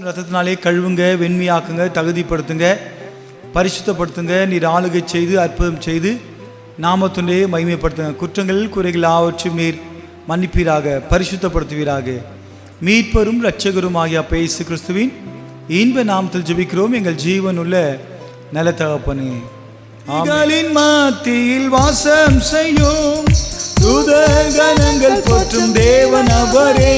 ரத்தத்தினாலே கழுவுங்க, வெண்மையாக்குங்க, தகுதிப்படுத்துங்க, பரிசுத்தப்படுத்துங்க. நீர் ஆளுகை செய்து அற்புதம் செய்து நாமத்துடைய மகிமைப்படுத்துங்க. குற்றங்கள் குறைகள் ஆவற்றையும் நீர் மன்னிப்பீராக, பரிசுத்தப்படுத்துவீராக. மீட்பரும் இரட்சகரும் ஆகிய இயேசு கிறிஸ்துவின் இன்ப நாமத்தில் ஜெபிக்கிறோம் எங்கள் ஜீவன் உள்ள நல்ல தகப்பனே. ஆமென். மத்தியில் வாசம் செய்யும் தூதகணங்கள் போற்றும் தேவன் அவரே.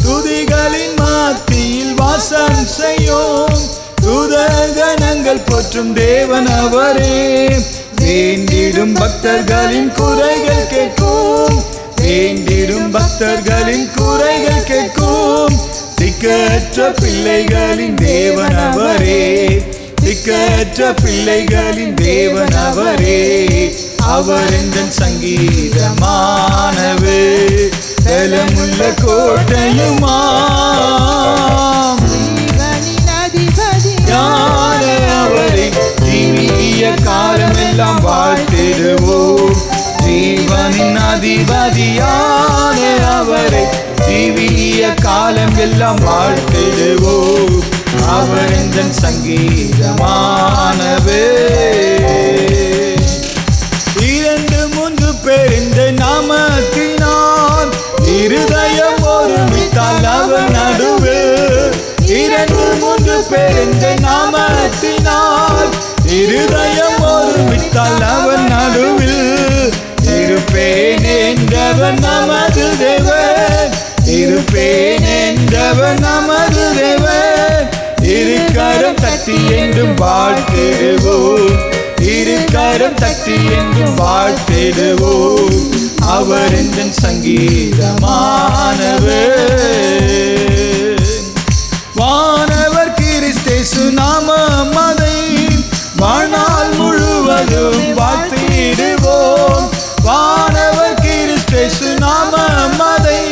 துதிகளின் மத்தியில் வாசம் செய்யும் தூதகணங்கள் போற்றும் தேவன் அவரே. வேண்டிடும் பக்தர்களின் குறைகள் கேட்கும், வேண்டிடும் பக்தர்களின் குறைகள் கேட்கும். திக்கற்ற பிள்ளைகளின் தேவன் அவரே, திக்கற்ற பிள்ளைகளின் தேவன் அவரே. அவர் எங்கள் சங்கீதமானவர், பலமுள்ள கோட்டையுமாம். அவரை ஜீவிய காலமெல்லாம் வாழ்த்திடுவோம். ஜீவனின் அதிபதியான அவரை ஜீவிய காலம் எல்லாம் வாழ்த்திடுவோம். அவர் எங்கள் சங்கீதமானவர். இரண்டு மூன்று பேர் இந்த நாமத்தினால் இருதயம் ஒருமித்தால் அவர் நடுவில். இரண்டு மூன்று பேர் இந்த நாமத்தினால் இருதயம் ஒருமித்தால் அவர் நடுவில். இருப்பேன் என்றவர் நமது தேவன், இருப்பேன் என்றவர் நமது தேவன். இருக்கரம் தட்டி என்றும் வாழ்த்திடுவோம், இருக்கரம் தட்டி என்றும் வாழ்த்திடுவோம். அவர் எங்கள் சங்கீதமானவர். வானவர் கிறிஸ்தேசு நாமம் அதை வாழ்நாள் முழுவதும் வாழ்த்திடுவோம். வானவர் கிறிஸ்தேசு நாமம் அதை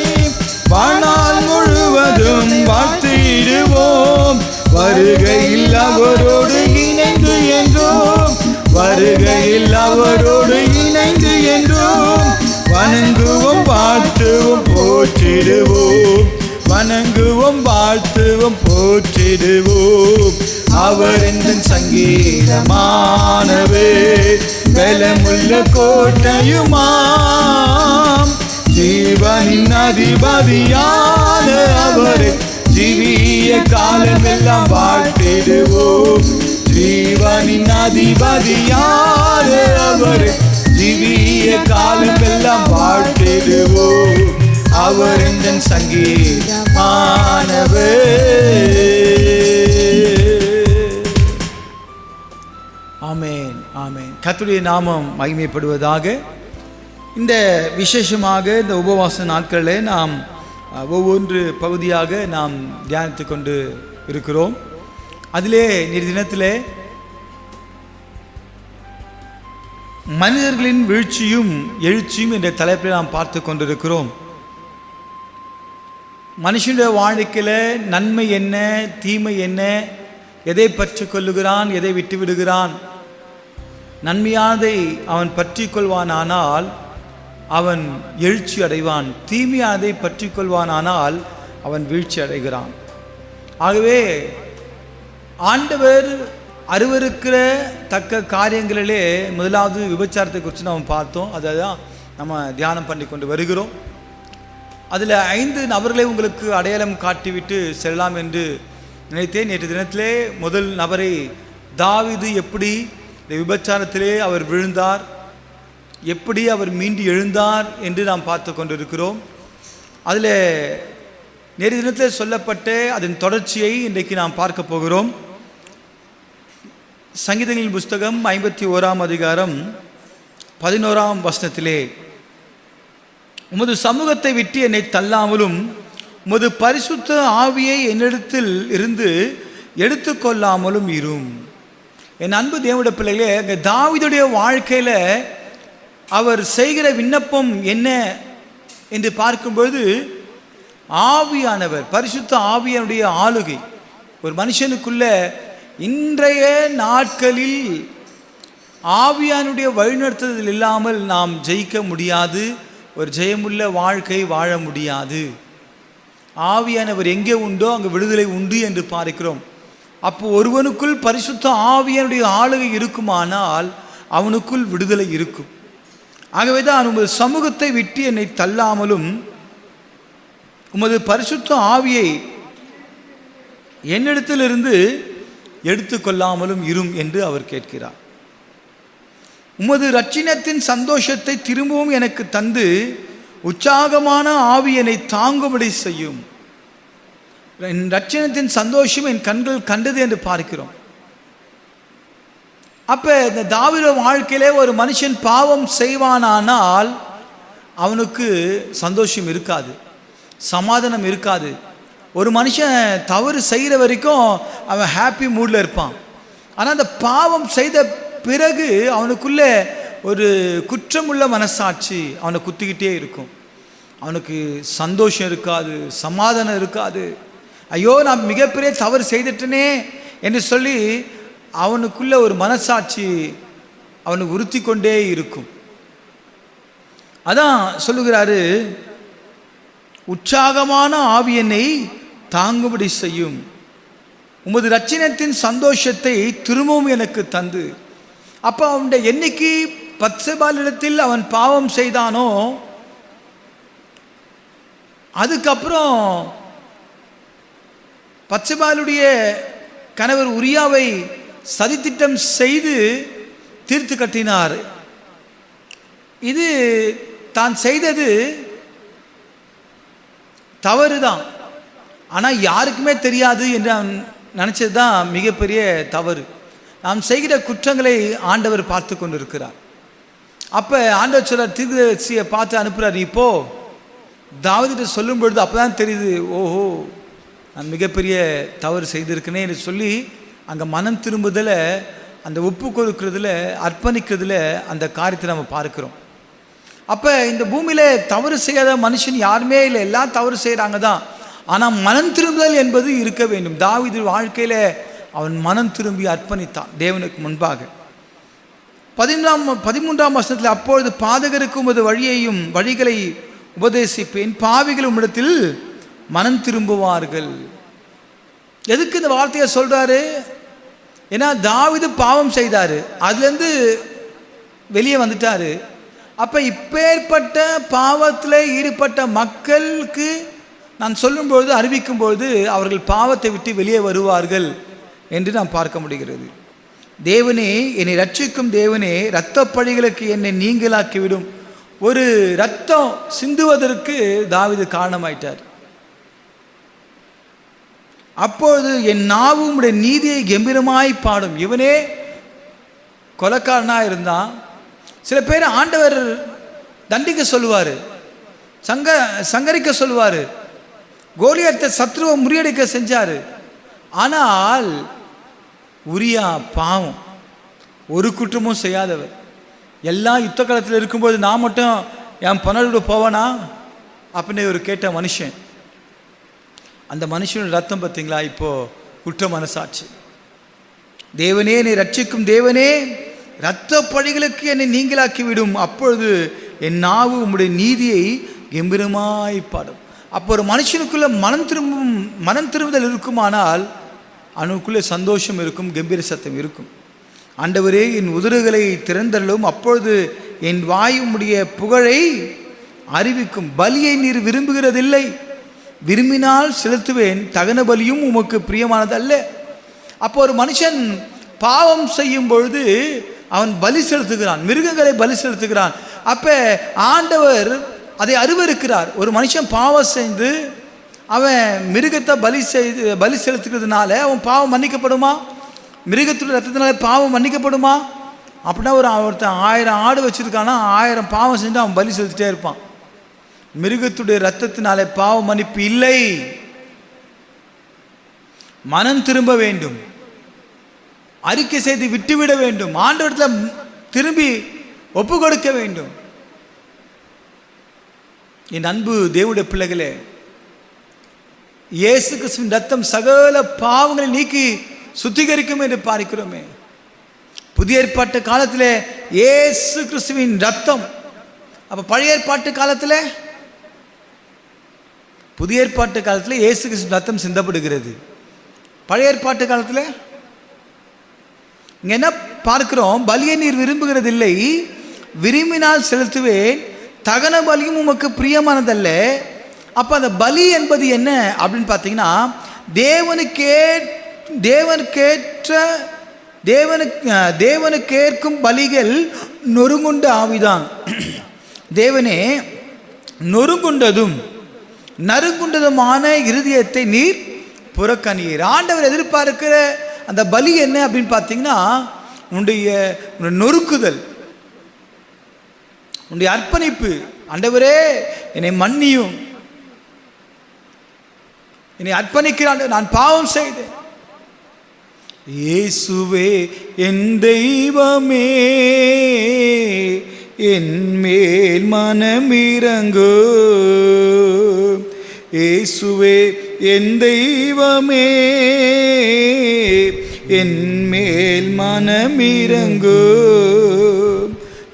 வாழ்நாள் முழுவதும் வாழ்த்திடுவோம். வருகையில் அவரோடு இணைந்து என்றும், வருகையில் அவரோடு இணைந்து என்றும் வணங்குவோம், வாழ்த்துவோம், போற்றிடுவோம். வணங்குவோம், வாழ்த்துவோம், போற்றிடுவோம். அவர் எங்கள் சங்கீதமானவர், பலமுள்ள கோட்டையுமாம். ஜீவனின் அதிபதியான அவரை ஜீவிய காலமெல்லாம் வாழ்த்திடுவோம். ஜீவனின் அதிபதியான அவரை ஜீவிய காலமெல்லாம் வாழ்த்திடுவோம். அவர் எங்கள் சங்கீதமானவர். ஆமென், ஆமென். கர்த்தருடைய நாமம் மகிமைப்படுவதாக. இந்த விசேஷமாக இந்த உபவாச நாட்களில் நாம் ஒவ்வொன்று பகுதியாக நாம் தியானித்து கொண்டு இருக்கிறோம். அதிலே நேற்று தினத்திலே மனிதர்களின் வீழ்ச்சியும் எழுச்சியும் என்ற தலைப்பில் நாம் பார்த்து கொண்டிருக்கிறோம். மனுஷனுடைய வாழ்க்கையில் நன்மை என்ன, தீமை என்ன, எதை பற்றி கொள்ளுகிறான், எதை விட்டு விடுகிறான். நன்மையானதை அவன் பற்றி கொள்வானானால் அவன் எழுச்சி அடைவான், தீமையானதை பற்றி கொள்வானானால் அவன் வீழ்ச்சி அடைகிறான். ஆகவே ஆண்டவர் அருவருக்கிற தக்க காரியங்களிலே முதலாவது விபச்சாரத்தை குறித்து நாம் பார்த்தோம். அதை தான் நம்ம தியானம் பண்ணி கொண்டு வருகிறோம். அதில் 5 நபர்களை உங்களுக்கு அடையாளம் காட்டிவிட்டு செல்லலாம் என்று நினைத்தேன். நேற்று தினத்திலே முதல் நபரை தாவீது எப்படி இந்த விபச்சாரத்திலே அவர் விழுந்தார், எப்படி அவர் மீண்டு எழுந்தார் என்று நாம் பார்த்து கொண்டிருக்கிறோம். அதில் நேற்று தினத்தில் சொல்லப்பட்ட அதன் தொடர்ச்சியை இன்றைக்கு நாம் பார்க்க போகிறோம். சங்கீதங்களின் புஸ்தகம் 51ஆம் அதிகாரம் 11ஆம் வசனத்திலே, உமது சமூகத்தை விட்டு என்னை தள்ளாமலும் உமது பரிசுத்த ஆவியை என்னிடத்தில் இருந்து எடுத்துக்கொள்ளாமலும் இரும். என் அன்பு தேவனுடைய பிள்ளைகளே, அங்கே தாவீதுடைய வாழ்க்கையில் அவர் செய்கிற விண்ணப்பம் என்ன என்று பார்க்கும்போது, ஆவியானவர், பரிசுத்த ஆவியானுடைய ஆளுகை ஒரு மனுஷனுக்குள்ள இன்றைய நாட்களில் ஆவியானுடைய வழிநடத்துதல் இல்லாமல் நாம் ஜெயிக்க முடியாது, ஒரு ஜெயமுள்ள வாழ்க்கை வாழ முடியாது. ஆவியானவர் எங்கே உண்டோ அங்கே விடுதலை உண்டு என்று பார்க்கிறோம். அப்போ ஒருவனுக்குள் பரிசுத்த ஆவியானுடைய ஆளுகை இருக்குமானால் அவனுக்குள் விடுதலை இருக்கும். ஆகவே தான் உமது சமூகத்தை விட்டு என்னை தள்ளாமலும் உமது பரிசுத்த ஆவியை என்னிடத்திலிருந்து எடுத்துக்கொள்ளாமலும் இரும் என்று அவர் கேட்கிறார். உமது இரட்சணியத்தின் சந்தோஷத்தை திரும்பவும் எனக்கு தந்து உற்சாகமான ஆவி என்னை தாங்கும்படி செய்யும். என் இரட்சணியத்தின் சந்தோஷம் என் கண்கள் கண்டது என்று பார்க்கிறோம். அப்போ இந்த தாவீது வாழ்க்கையிலே ஒரு மனுஷன் பாவம் செய்வானானால் அவனுக்கு சந்தோஷம் இருக்காது, சமாதானம் இருக்காது. ஒரு மனுஷன் தவறு செய்கிற வரைக்கும் அவன் ஹாப்பி மூடில் இருப்பான். ஆனால் அந்த பாவம் செய்த பிறகு அவனுக்குள்ளே ஒரு குற்றமுள்ள மனசாட்சி அவனை குத்திக்கிட்டே இருக்கும். அவனுக்கு சந்தோஷம் இருக்காது, சமாதானம் இருக்காது. ஐயோ நான் மிகப்பெரிய தவறு செய்துட்டனே என்று சொல்லி அவனுக்குள்ள ஒரு மனசாட்சி அவனுக்கு உறுத்தி கொண்டே இருக்கும். அதான் சொல்லுகிறாரு, உற்சாகமான ஆவி என்னை தாங்கும்படி செய்யும், உமது இரட்சணியத்தின் சந்தோஷத்தை திரும்பவும் எனக்கு தந்து. அப்போ அவனுடைய என்னைக்கு பத்சேபாளிடத்தில் அவன் பாவம் செய்தானோ அதுக்கப்புறம் பத்சேபாளுடைய கணவர் உரியாவை சதித்திட்டம் செய்து தீர்த்து கட்டினார். இது தான் செய்தது தவறு தான், ஆனால் யாருக்குமே தெரியாது என்று அவன் நினச்சது தான் மிகப்பெரிய தவறு. நாம் செய்கிற குற்றங்களை ஆண்டவர் பார்த்து கொண்டு இருக்கிறார். அப்போ ஆண்டவர் சொல்றார், தீர்க்கதரிசியை பார்த்து அனுப்புகிறார், இப்போ தாவீதுகிட்ட சொல்லும் பொழுது அப்போ தான் தெரியுது, ஓஹோ நான் மிகப்பெரிய தவறு செய்திருக்கேனே என்று சொல்லி அங்கே மனம் திரும்புதல, அந்த ஒப்பு கொடுக்கறதுல, அர்ப்பணிக்கிறதுல அந்த காரியத்தை நம்ம பார்க்கிறோம். அப்போ இந்த பூமியில் தவறு செய்யாத மனுஷன் யாருமே இல்லை, எல்லாம் தவறு செய்கிறாங்க தான். ஆனால் மனம் திரும்புதல் என்பது இருக்க வேண்டும். தாவீது வாழ்க்கையில் அவன் மனம் திரும்பி அர்ப்பணித்தான் தேவனுக்கு முன்பாக. 13ஆம் வசனத்தில், அப்பொழுது பாதகருக்கு உமது வழியையும் வழிகளை உபதேசிப்பேன், பாவிகள் உம்மிடத்தில் மனம் திரும்புவார்கள். எதுக்கு இந்த வார்த்தையை சொல்கிறாரு? ஏன்னா தாவீது பாவம் செய்தார், அதுலேருந்து வெளியே வந்துட்டார். அப்போ இப்பேற்பட்ட பாவத்தில் ஈடுபட்ட மக்களுக்கு நான் சொல்லும்பொழுது, அறிவிக்கும்பொழுது அவர்கள் பாவத்தை விட்டு வெளியே வருவார்கள் என்று நாம் பார்க்க முடிகிறது. தேவனே என்னை ரட்சிக்கும் தேவனே, இரத்த பழிகளுக்கு என்னை நீங்களாக்கிவிடும். ஒரு இரத்தம் சிந்துவதற்கு தாவீது காரணமாயிட்டார். அப்பொழுது என் நாவு உம்முடைய நீதியை கம்பீரமாய் பாடும். இவனே கொலைக்காரனாக இருந்தான். சில பேர் ஆண்டவர் தண்டிக்க சொல்லுவார், சங்கரிக்க சொல்லுவார், கோலியாத்தை சத்ருவை முறியடிக்க செஞ்சார். ஆனால் உரியா பாவம், ஒரு குற்றமும் செய்யாதவர். எல்லாம் யுத்த காலத்தில் இருக்கும்போது நான் மட்டும் என் பணத்தோடு போவானா அப்படின்னு ஒரு கேட்ட மனுஷன். அந்த மனுஷனோட ரத்தம் பார்த்தீங்களா இப்போது குற்ற மனசாட்சி. தேவனே என்னை ரட்சிக்கும் தேவனே, இரத்த பழிகளுக்கு என்னை நீங்களாக்கிவிடும். அப்பொழுது என் நாவு உம்முடைய நீதியை கம்பீரமாய் பாடும். அப்போ ஒரு மனுஷனுக்குள்ள மனம் திரும்புதல் இருக்குமானால் அவனுக்குள்ளே சந்தோஷம் இருக்கும், கம்பீர சத்தம் இருக்கும். ஆண்டவரே என் உதடுகளை திறந்தருளும், அப்பொழுது என் வாய் உம்முடைய புகழை அறிவிக்கும். பலியை நீர் விரும்புகிறதில்லை, விரும்பினால் செலுத்துவேன், தகன பலியும் உமக்கு பிரியமானதல்ல. அப்போ ஒரு மனுஷன் பாவம் செய்யும் பொழுது அவன் பலி செலுத்துகிறான், மிருகங்களை பலி செலுத்துகிறான். அப்போ ஆண்டவர் அதை அருவருக்கிறார். ஒரு மனுஷன் பாவம் செய்து அவன் மிருகத்தை பலி செலுத்துக்கிறதுனால அவன் பாவம் மன்னிக்கப்படுமா? மிருகத்துடைய ரத்தத்தினால பாவம் மன்னிக்கப்படுமா? அப்படின்னா ஒருத்தன் 1000 ஆடு வச்சுருக்கானா 1000 பாவம் செஞ்சு அவன் பலி செலுத்திட்டே இருப்பான். மிருகத்துடைய ரத்தத்தினாலே பாவ மன்னிப்பு இல்லை. மனம் திரும்ப வேண்டும், அறிக்கை செய்து விட்டுவிட வேண்டும், ஆண்டவரிடத்தில் திரும்பி ஒப்பு கொடுக்க வேண்டும். என் அன்பு தேவனுடைய பிள்ளைகளே, இயேசு கிறிஸ்துவின் ரத்தம் சகல பாவங்களை நீக்கி சுத்திகரிக்கும் என்று பார்க்கிறோமே. புதிய ஏற்பாட்டு காலத்தில் இயேசு கிறிஸ்துவின் ரத்தம், அப்போ பழைய ஏற்பாட்டு காலத்தில் புதிய ஏற்பாட்டு காலத்தில் இயேசு கிறிஸ்து ரத்தம் சிந்தப்படுகிறது. பழைய ஏற்பாட்டு காலத்தில் இங்கே என்ன பார்க்கிறோம்? பலியை நீர் விரும்புகிறதில்லை, விரும்பினால் செலுத்துவேன், தகன பலியும் உமக்கு பிரியமானதல்ல. அப்போ அந்த பலி என்பது என்ன அப்படின்னு பார்த்தீங்கன்னா, தேவனுக்கேற்கும் பலிகள் நொறுங்குண்ட ஆவிதான். தேவனே, நொறுங்குண்டதும் நறுங்குண்டதுமான இருதயத்தை நீர் புறக்கணியீர். ஆண்டவர் எதிர்பார்க்கிற அந்த பலி என்ன அப்படின்னு பார்த்தீங்கன்னா, உன்னுடைய நொறுக்குதல், உன்னுடைய அர்ப்பணிப்பு. ஆண்டவரே என்னை மன்னியும், என்னை அர்ப்பணிக்கிறான், நான் பாவம் செய்தேன். இயேசுவே என் தெய்வமே, என் மேல் மனமிரங்கோ. இயேசுவே என் தெய்வமே, என் மேல் மனமிரங்கோ.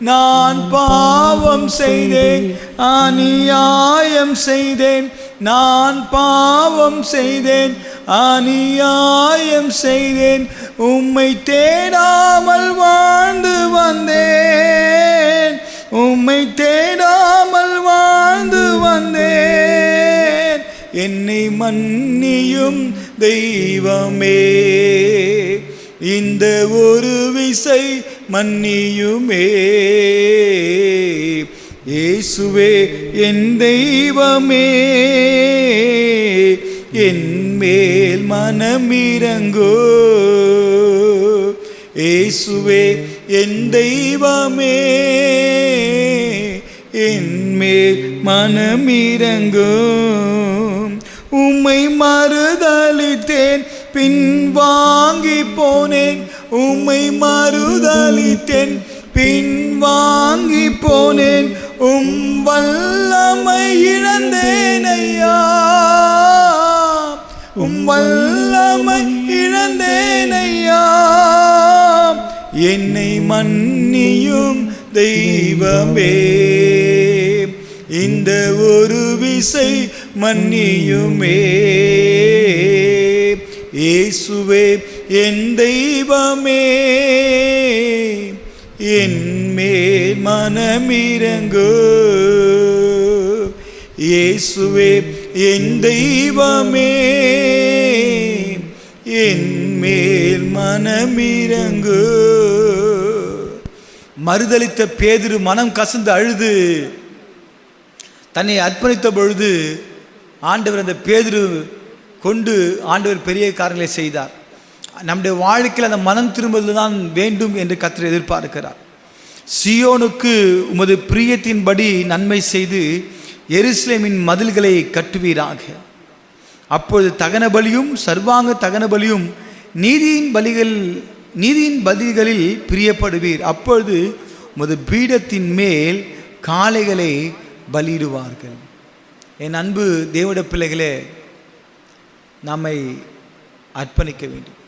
நான் பாவம் செய்தேன், அநியாயம் செய்தேன், நான் பாவம் செய்தேன், அநியாயம் செய்தேன், உம்மை தேடாமல் வாழ்ந்து வந்தேன், உம்மை தேடாமல் வாழ்ந்து வந்தேன். என்னை மன்னியும் தெய்வமே, இந்த ஒரு விசை மன்னியுமே. இயேசுவே என் தெய்வமே, என் மேல் மனமிரங்கோ. இயேசுவே என் தெய்வமே, என் மேல் மனமிரங்கோ. உம்மை மறுதலித்தேன், பின் வாங்கி போனேன், உம்மை மறுதலித்தேன், பின் வாங்கி போனேன், உம் வல்லமை இழந்தேன் ஐயா, உம் வல்லமை இழந்தேன் ஐயா. என்னை மன்னியும் தெய்வமே, இந்த ஒரு விசை மன்னியுமே. இயேசுவே என் தெய்வமே, என் மேல் மனமிரங்கோ. இயேசுவே என் தெய்வமே, என் மேல் மனமிரங்கோ. மறுதலித்த பேதுரு மனம் கசந்து அழுது தன்னை அர்ப்பணித்த பொழுது ஆண்டவர் அந்த பேதுரு கொண்டு ஆண்டவர் பெரிய காரியங்களை செய்தார். நம்முடைய வாழ்க்கையில் அந்த மனம் திரும்புதல் தான் வேண்டும் என்று கர்த்தர் எதிர்பார்க்கிறார். சியோனுக்கு உமது பிரியத்தின்படி நன்மை செய்து எருசலேமின் மதில்களை கட்டுவீராக. அப்பொழுது தகன பலியும் சர்வாங்க தகன பலியும் நீதியின் பலிகளில் பிரியப்படுவீர். அப்பொழுது உமது பீடத்தின் மேல் காளைகளை பலியிடுவார்கள். என் அன்பு தேவனுடைய பிள்ளைகளே, நம்மை அர்ப்பணிக்க வேண்டும்.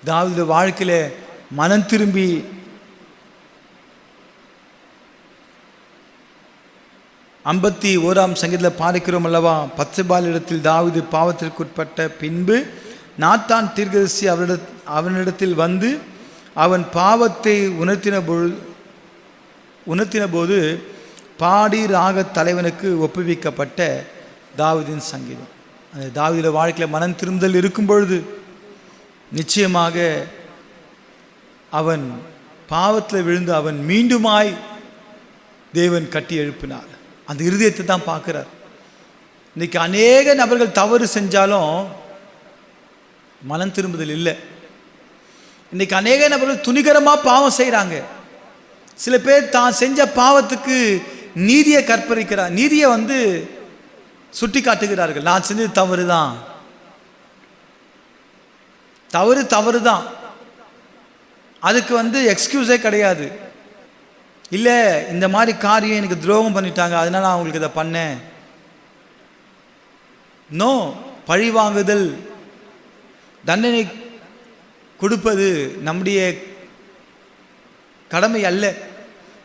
தாவீது வாழ்க்கையில் மனம் திரும்பி 51ஆம் சங்கீதத்தில் பார்க்கிறோம் அல்லவா, பத்சேபாளிடத்தில் தாவீது பாவத்திற்குட்பட்ட பின்பு நாத்தான் தீர்க்கதரிசி அவனிடத்தில் வந்து அவன் பாவத்தை உணர்த்தின போது பாடி ராக தலைவனுக்கு ஒப்புவிக்கப்பட்ட தாவீதின் சங்கீதம். அந்த தாவீது வாழ்க்கையில் மனம் திரும்புதல் இருக்கும் பொழுது நிச்சயமாக அவன் பாவத்தில் விழுந்து அவன் மீண்டுமாய் தேவன் கட்டி எழுப்பினார். அந்த இருதயத்தை தான் பார்க்குறார். இன்றைக்கி அநேக நபர்கள் தவறு செஞ்சாலும் மனம் திரும்புதல் இல்லை. இன்றைக்கி அநேக நபர்கள் துணிகரமாக பாவம் செய்கிறாங்க. சில பேர் தான் செஞ்ச பாவத்துக்கு நீதியை கற்பழிக்கிறார், நீதியை சுட்டி காட்டுகிறார்கள். நான் செஞ்சது தவறு தான், தவறு தான், அதுக்கு எக்ஸ்கியூஸே கிடையாது. இல்லை, இந்த மாதிரி காரியம் எனக்கு துரோகம் பண்ணிட்டாங்க, அதனால நான் அவங்களுக்கு இதை பண்ணேன். நோ, பழி வாங்குதல், தண்டனை கொடுப்பது நம்முடைய கடமை அல்ல,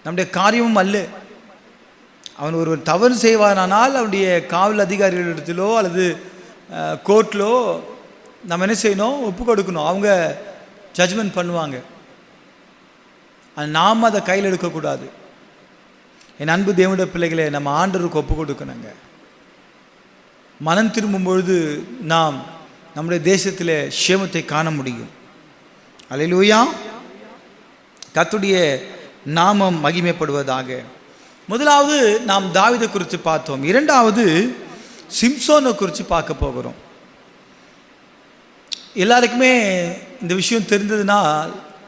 நம்முடைய காரியமும் அல்ல. அவன் ஒரு தவறு செய்வானால் அவனுடைய காவல் அதிகாரிகளிடத்திலோ அல்லது கோர்ட்டிலோ நம்ம என்ன செய்யணும், ஒப்பு கொடுக்கணும். அவங்க ஜட்ஜ்மெண்ட் பண்ணுவாங்க. நாம் அதை கையில் எடுக்கக்கூடாது. என் அன்பு தேவனுடைய பிள்ளைகளை நம்ம ஆண்டவருக்கு ஒப்பு கொடுக்கணுங்க. மனம் திரும்பும் பொழுது நாம் நம்முடைய தேசத்தில் சேமத்தை காண முடியும். அல்லேலூயா. கர்த்தருடைய நாமம் மகிமைப்படுவதாக. முதலாவது நாம் தாவீதை குறித்து பார்த்தோம். இரண்டாவது சிம்சோனை குறித்து பார்க்க போகிறோம். எல்லாருக்குமே இந்த விஷயம் தெரிந்ததுன்னா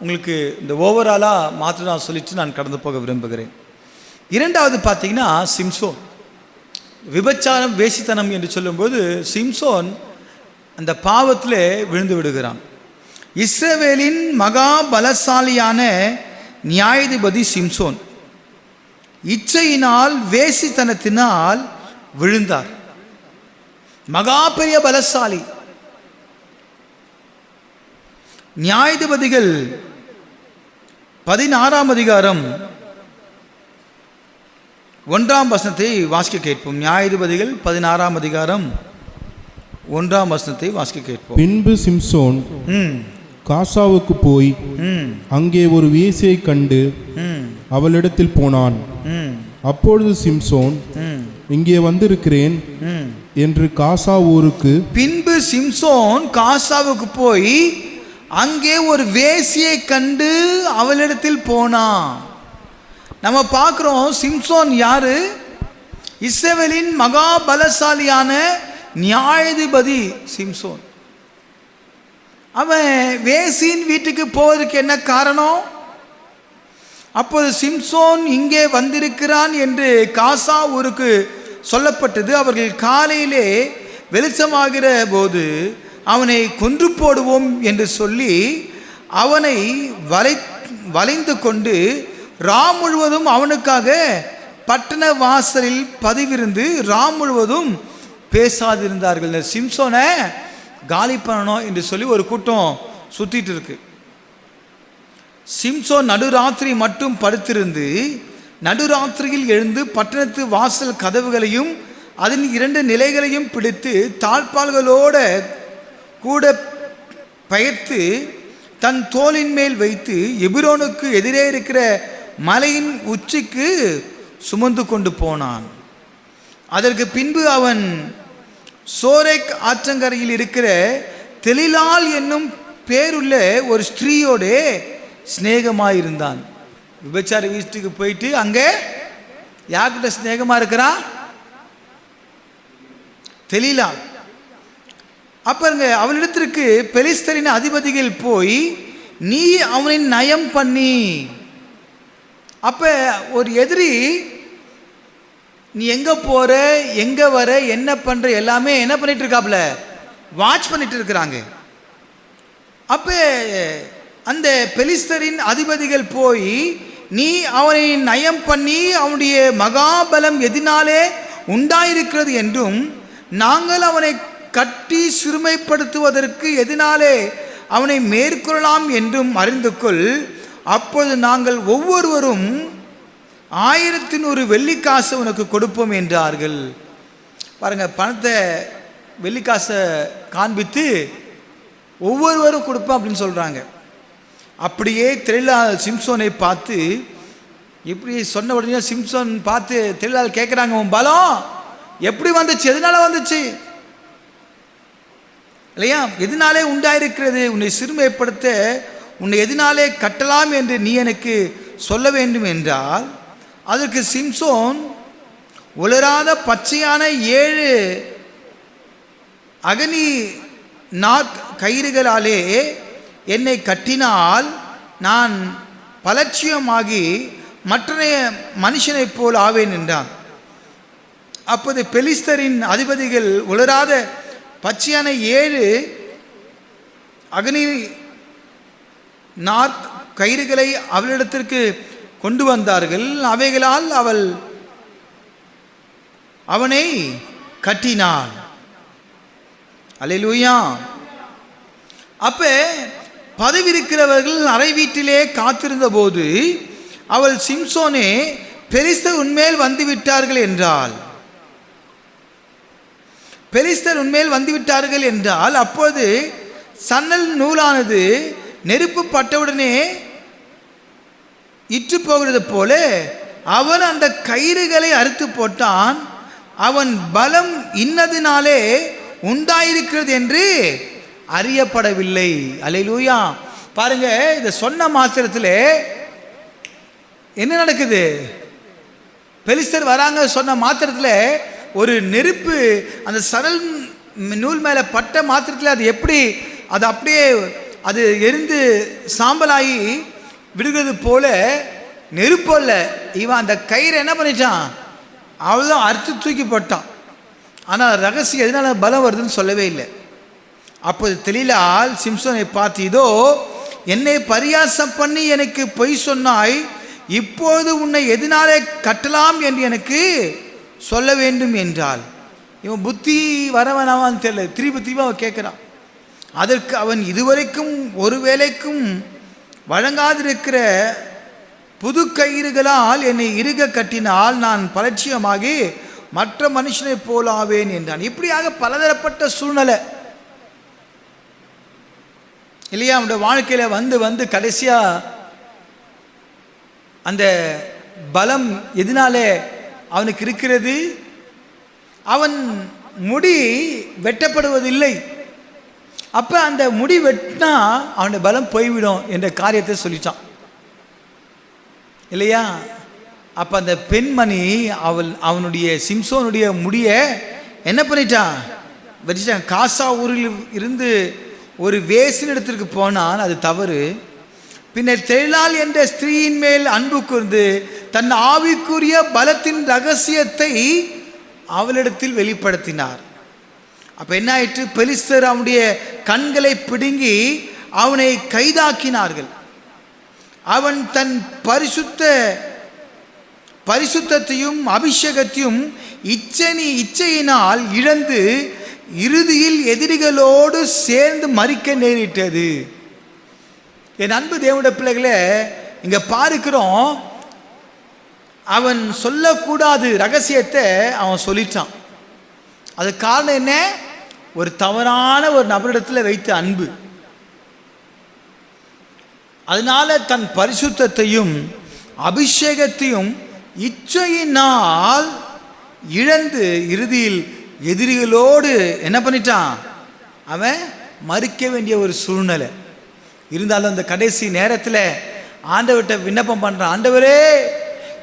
உங்களுக்கு இந்த ஓவராலாக மாத்திரம் நான் சொல்லிட்டு நான் கடந்து போக விரும்புகிறேன். இரண்டாவது பார்த்தீங்கன்னா சிம்சோன். விபச்சாரம் வேசித்தனம் என்று சொல்லும்போது சிம்சோன் அந்த பாவத்தில் விழுந்து விடுகிறான். இஸ்ரவேலின் மகா பலசாலியான நியாயாதிபதி சிம்சோன் இச்சையினால் வேசித்தனத்தினால் விழுந்தார். மகா பெரிய பலசாலி. நியாயாதிபதிகள் 16ஆம் அதிகாரம் 1ஆம் வசனத்தை வாசிக்க கேட்போம். நியாயாதிபதிகள் 16ஆம் அதிகாரம் 1ஆம் வசனத்தை வாசிக்க கேட்போம். பின்பு சிம்சோன் காசாவுக்கு போய் அங்கே ஒரு வேசியை கண்டு அவளிடத்தில் போனான். அப்பொழுது சிம்சோன், இங்கே வந்திருக்கிறேன் என்று காசா ஊருக்கு. பின்பு சிம்சோன் காசாவுக்கு போய் அங்கே ஒரு வேசியை கண்டு அவளிடத்தில் போனான். நம்ம பார்க்கிறோம் சிம்சோன் யாரு? இஸ்ரவேலின் மகா பலசாலியான நியாயாதிபதி சிம்சோன். அவன் வேசியின் வீட்டுக்கு போவதற்கு என்ன காரணம்? அப்போது சிம்சோன் இங்கே வந்திருக்கிறான் என்று காசா ஊருக்கு சொல்லப்பட்டது. அவர்கள் காலையிலே வெளிச்சமாகிற போது அவனை கொன்று போடுவோம் என்று சொல்லி அவனை வளைந்து கொண்டு ராம் முழுவதும் அவனுக்காக பட்டண வாசலில் பதிவிருந்து ராம் முழுவதும் பேசாதிருந்தார்கள். சிம்சோனை காலி பண்ணணும் என்று சொல்லி ஒரு கூட்டம் சுத்திட்டு இருக்கு. சிம்சோன் நடுராத்திரி மட்டும் படுத்திருந்து நடுராத்திரியில் எழுந்து பட்டணத்து வாசல் கதவுகளையும் அதன் 2 நிலைகளையும் பிடித்து தாழ்பால்களோட கூட பெயர்த்து தன் தோளின் மேல் வைத்து எபிரோனுக்கு எதிரே இருக்கிற மலையின் உச்சிக்கு சுமந்து கொண்டு போனான். அதற்கு பின்பு அவன் சோரேக் ஆற்றங்கரையில் இருக்கிற தெலிலால் என்னும் பேருள்ள ஒரு ஸ்திரீயோடு ஸ்நேகமாயிருந்தான். விபச்சார வீட்டுக்கு போயிட்டு அங்கே யார்கிட்ட ஸ்நேகமா இருக்கிறான்? தெலிலால். அப்பங்க அவனிடத்திற்கு பெலிஸ்தரின் அதிபதிகள் போய் நீ அவனை நயம் பண்ணி. அப்ப ஒரு எதிரி நீ எங்க போற எங்க வர என்ன பண்ற எல்லாமே என்ன பண்ணிட்டு இருக்காப்ல, வாட்ச் பண்ணிட்டு இருக்கிறாங்க. அப்ப அந்த பெலிஸ்தரின் அதிபதிகள் போய் நீ அவனை நயம் பண்ணி அவனுடைய மகாபலம் எதினாலே உண்டாயிருக்கிறது என்றும் நாங்கள் அவனை கட்டி சிறுமைப்படுத்துவதற்கு எதினாலே அவனை மேற்கொள்ளலாம் என்றும் அறிந்து கொள். அப்போது நாங்கள் ஒவ்வொருவரும் 1100 வெள்ளிக்காசு உனக்கு கொடுப்போம் என்றார்கள். பாருங்க, பணத்தை வெள்ளிக்காசை காண்பித்து ஒவ்வொருவரும் கொடுப்போம் அப்படின்னு சொல்றாங்க. அப்படியே தெலிலால் சிம்சோனை பார்த்து இப்படி சொன்ன உடனே சிம்சோன் பார்த்து தெலிலால் கேட்குறாங்க, உன் பலம் எப்படி வந்துச்சு, எதனால வந்துச்சு இல்லையா, எதனாலே உண்டாயிருக்கிறது, உன்னை சிறுமைப்படுத்த உன்னை எதனாலே கட்டலாம் என்று நீ எனக்கு சொல்ல வேண்டும் என்றால் அதற்கு சிம்சோன் உலராத பச்சையான 7 அகனி கயிறுகளாலே என்னை கட்டினால் நான் பலட்சியமாகி மற்ற மனுஷனைப் போல் ஆவேன் என்றான். அப்போது பெலிஸ்தரின் அதிபதிகள் உலராத பச்சையான 7 அகனி கயிறுகளை அவளிடத்திற்கு கொண்டு வந்தார்கள். அவைகளால் அவள் அவனை கட்டினாள். அல்லேலூயா. அப்ப பதவி இருக்கிறவர்கள் அறை வீட்டிலே காத்திருந்த போது அவள் சிம்சோனே பெலிஸ்தர் உன்மேல் வந்து விட்டார்கள் என்றால், பெலிஸ்தர் உன்மேல் வந்து விட்டார்கள் என்றால், அப்போது சன்னல் நூலானது நெருப்பு பட்டவுடனே இற்று போகிறது போல அவன் அந்த கயிறுகளை அறுத்து போட்டான். அவன் பலம் இன்னதினாலே உண்டாயிருக்கிறது என்று அறியப்படவில்லை. அல்லேலூயா. பாருங்க, இதை சொன்ன மாத்திரத்தில் என்ன நடக்குது? பெலிஸ்தர் வராங்க சொன்ன மாத்திரத்தில் ஒரு நெருப்பு அந்த சரல் நூல் மேலே பட்ட மாத்திரத்தில் அது எப்படி அது அப்படியே அது எரிந்து சாம்பலாகி விடுகிறது போல நெருப்பல்ல, இவன் அந்த கயிறை என்ன பண்ணிட்டான்? அவ்வளோதான், அறுத்து தூக்கி போட்டான். ஆனால் ரகசியம் எதனால் பலம் வருதுன்னு சொல்லவே இல்லை. அப்போது தெளிலால் சிம்சோனை பார்த்து, இதோ என்னை பரியாசம் பண்ணி எனக்கு பொய் சொன்னாய், இப்போது உன்னை எதனாலே கட்டலாம் என்று எனக்கு சொல்ல வேண்டும் என்றாள். இவன் புத்தி வரவனாவான்னு தெரியல, திருப்பி அவன் கேட்குறான். அதற்கு அவன், இதுவரைக்கும் ஒரு வேளைக்கும் வழங்காதிருக்கிற புது கயிறுகளால் என்னை இறுக கட்டினால் நான் பலட்சியமாகி மற்ற மனுஷனை போலாவேன் என்றான். இப்படியாக பலதரப்பட்ட சூழ்நிலை இல்லையா அவனுடைய வாழ்க்கையில் வந்து கடைசியாக அந்த பலம் எதனாலே அவனுக்கு இருக்கிறது? அவன் முடி வெட்டப்படுவதில்லை. அப்போ அந்த முடி வெட்டினா அவனுடைய பலம் போய்விடும் என்ற காரியத்தை சொல்லிட்டான் இல்லையா? அப்போ அந்த பெண்மணி அவனுடைய சிம்சோனுடைய முடியை என்ன பண்ணிட்டான்? வெட்டிட்டான். காசா ஊரில் இருந்து ஒரு வேசின் இடத்திற்கு போனான், அது தவறு. பின்னர் தெளிலால் என்ற ஸ்திரீயின் மேல் அன்பு கூர்ந்து தன் ஆவிக்குரிய பலத்தின் ரகசியத்தை அவளிடத்தில் வெளிப்படுத்தினார். அப்போ என்ன ஆயிற்று? பெலிஸ்தர் அவனுடைய கண்களை பிடுங்கி அவனை கைதாக்கினார்கள். அவன் தன் பரிசுத்தத்தையும் அபிஷேகத்தையும் இச்சையினால் இழந்து இறுதியில் எதிரிகளோடு சேர்ந்து மரிக்க நேரிட்டது. என் அன்பு தேவனுடைய பிள்ளைகளே, இங்க பார்க்கிறோம், அவன் சொல்லக்கூடாது ரகசியத்தை அவன் சொல்லிட்டான். அது காரணம் என்ன? ஒரு தவறான ஒரு நபரிடத்தில் வைத்த அன்பு. அதனால தன் பரிசுத்தத்தையும் அபிஷேகத்தையும் இச்சையினால் இழந்து இறுதியில் எதிரிகளோடு என்ன பண்ணிட்டான்? அவன் மறிக்க வேண்டிய ஒரு சூழ்நிலை. இருந்தாலும் அந்த கடைசி நேரத்தில் ஆண்டவர்கிட்ட விண்ணப்பம் பண்ணுறான், ஆண்டவரே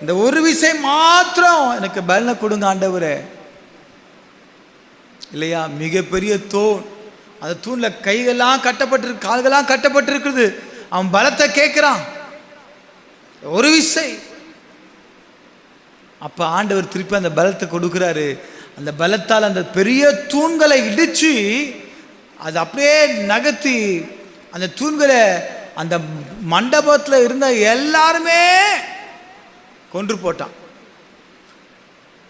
இந்த ஒரு விஷயம் மாத்திரம் எனக்கு பலனை கொடுங்க ஆண்டவரே. இல்லையா? மிகப்பெரிய தூண், அந்த தூணில் கைகள்லாம் கட்டப்பட்டிருக்கு, கால்கள்லாம் கட்டப்பட்டிருக்குது. அவன் பலத்தை கேட்குறான், ஒரு விசை. அப்போ ஆண்டவர் திருப்பி அந்த பலத்தை கொடுக்குறாரு. அந்த பலத்தால் அந்த பெரிய தூண்களை இடித்து அது அப்படியே நகர்த்தி அந்த தூண்களை அந்த மண்டபத்தில் இருந்த எல்லாருமே கொன்று போட்டான்.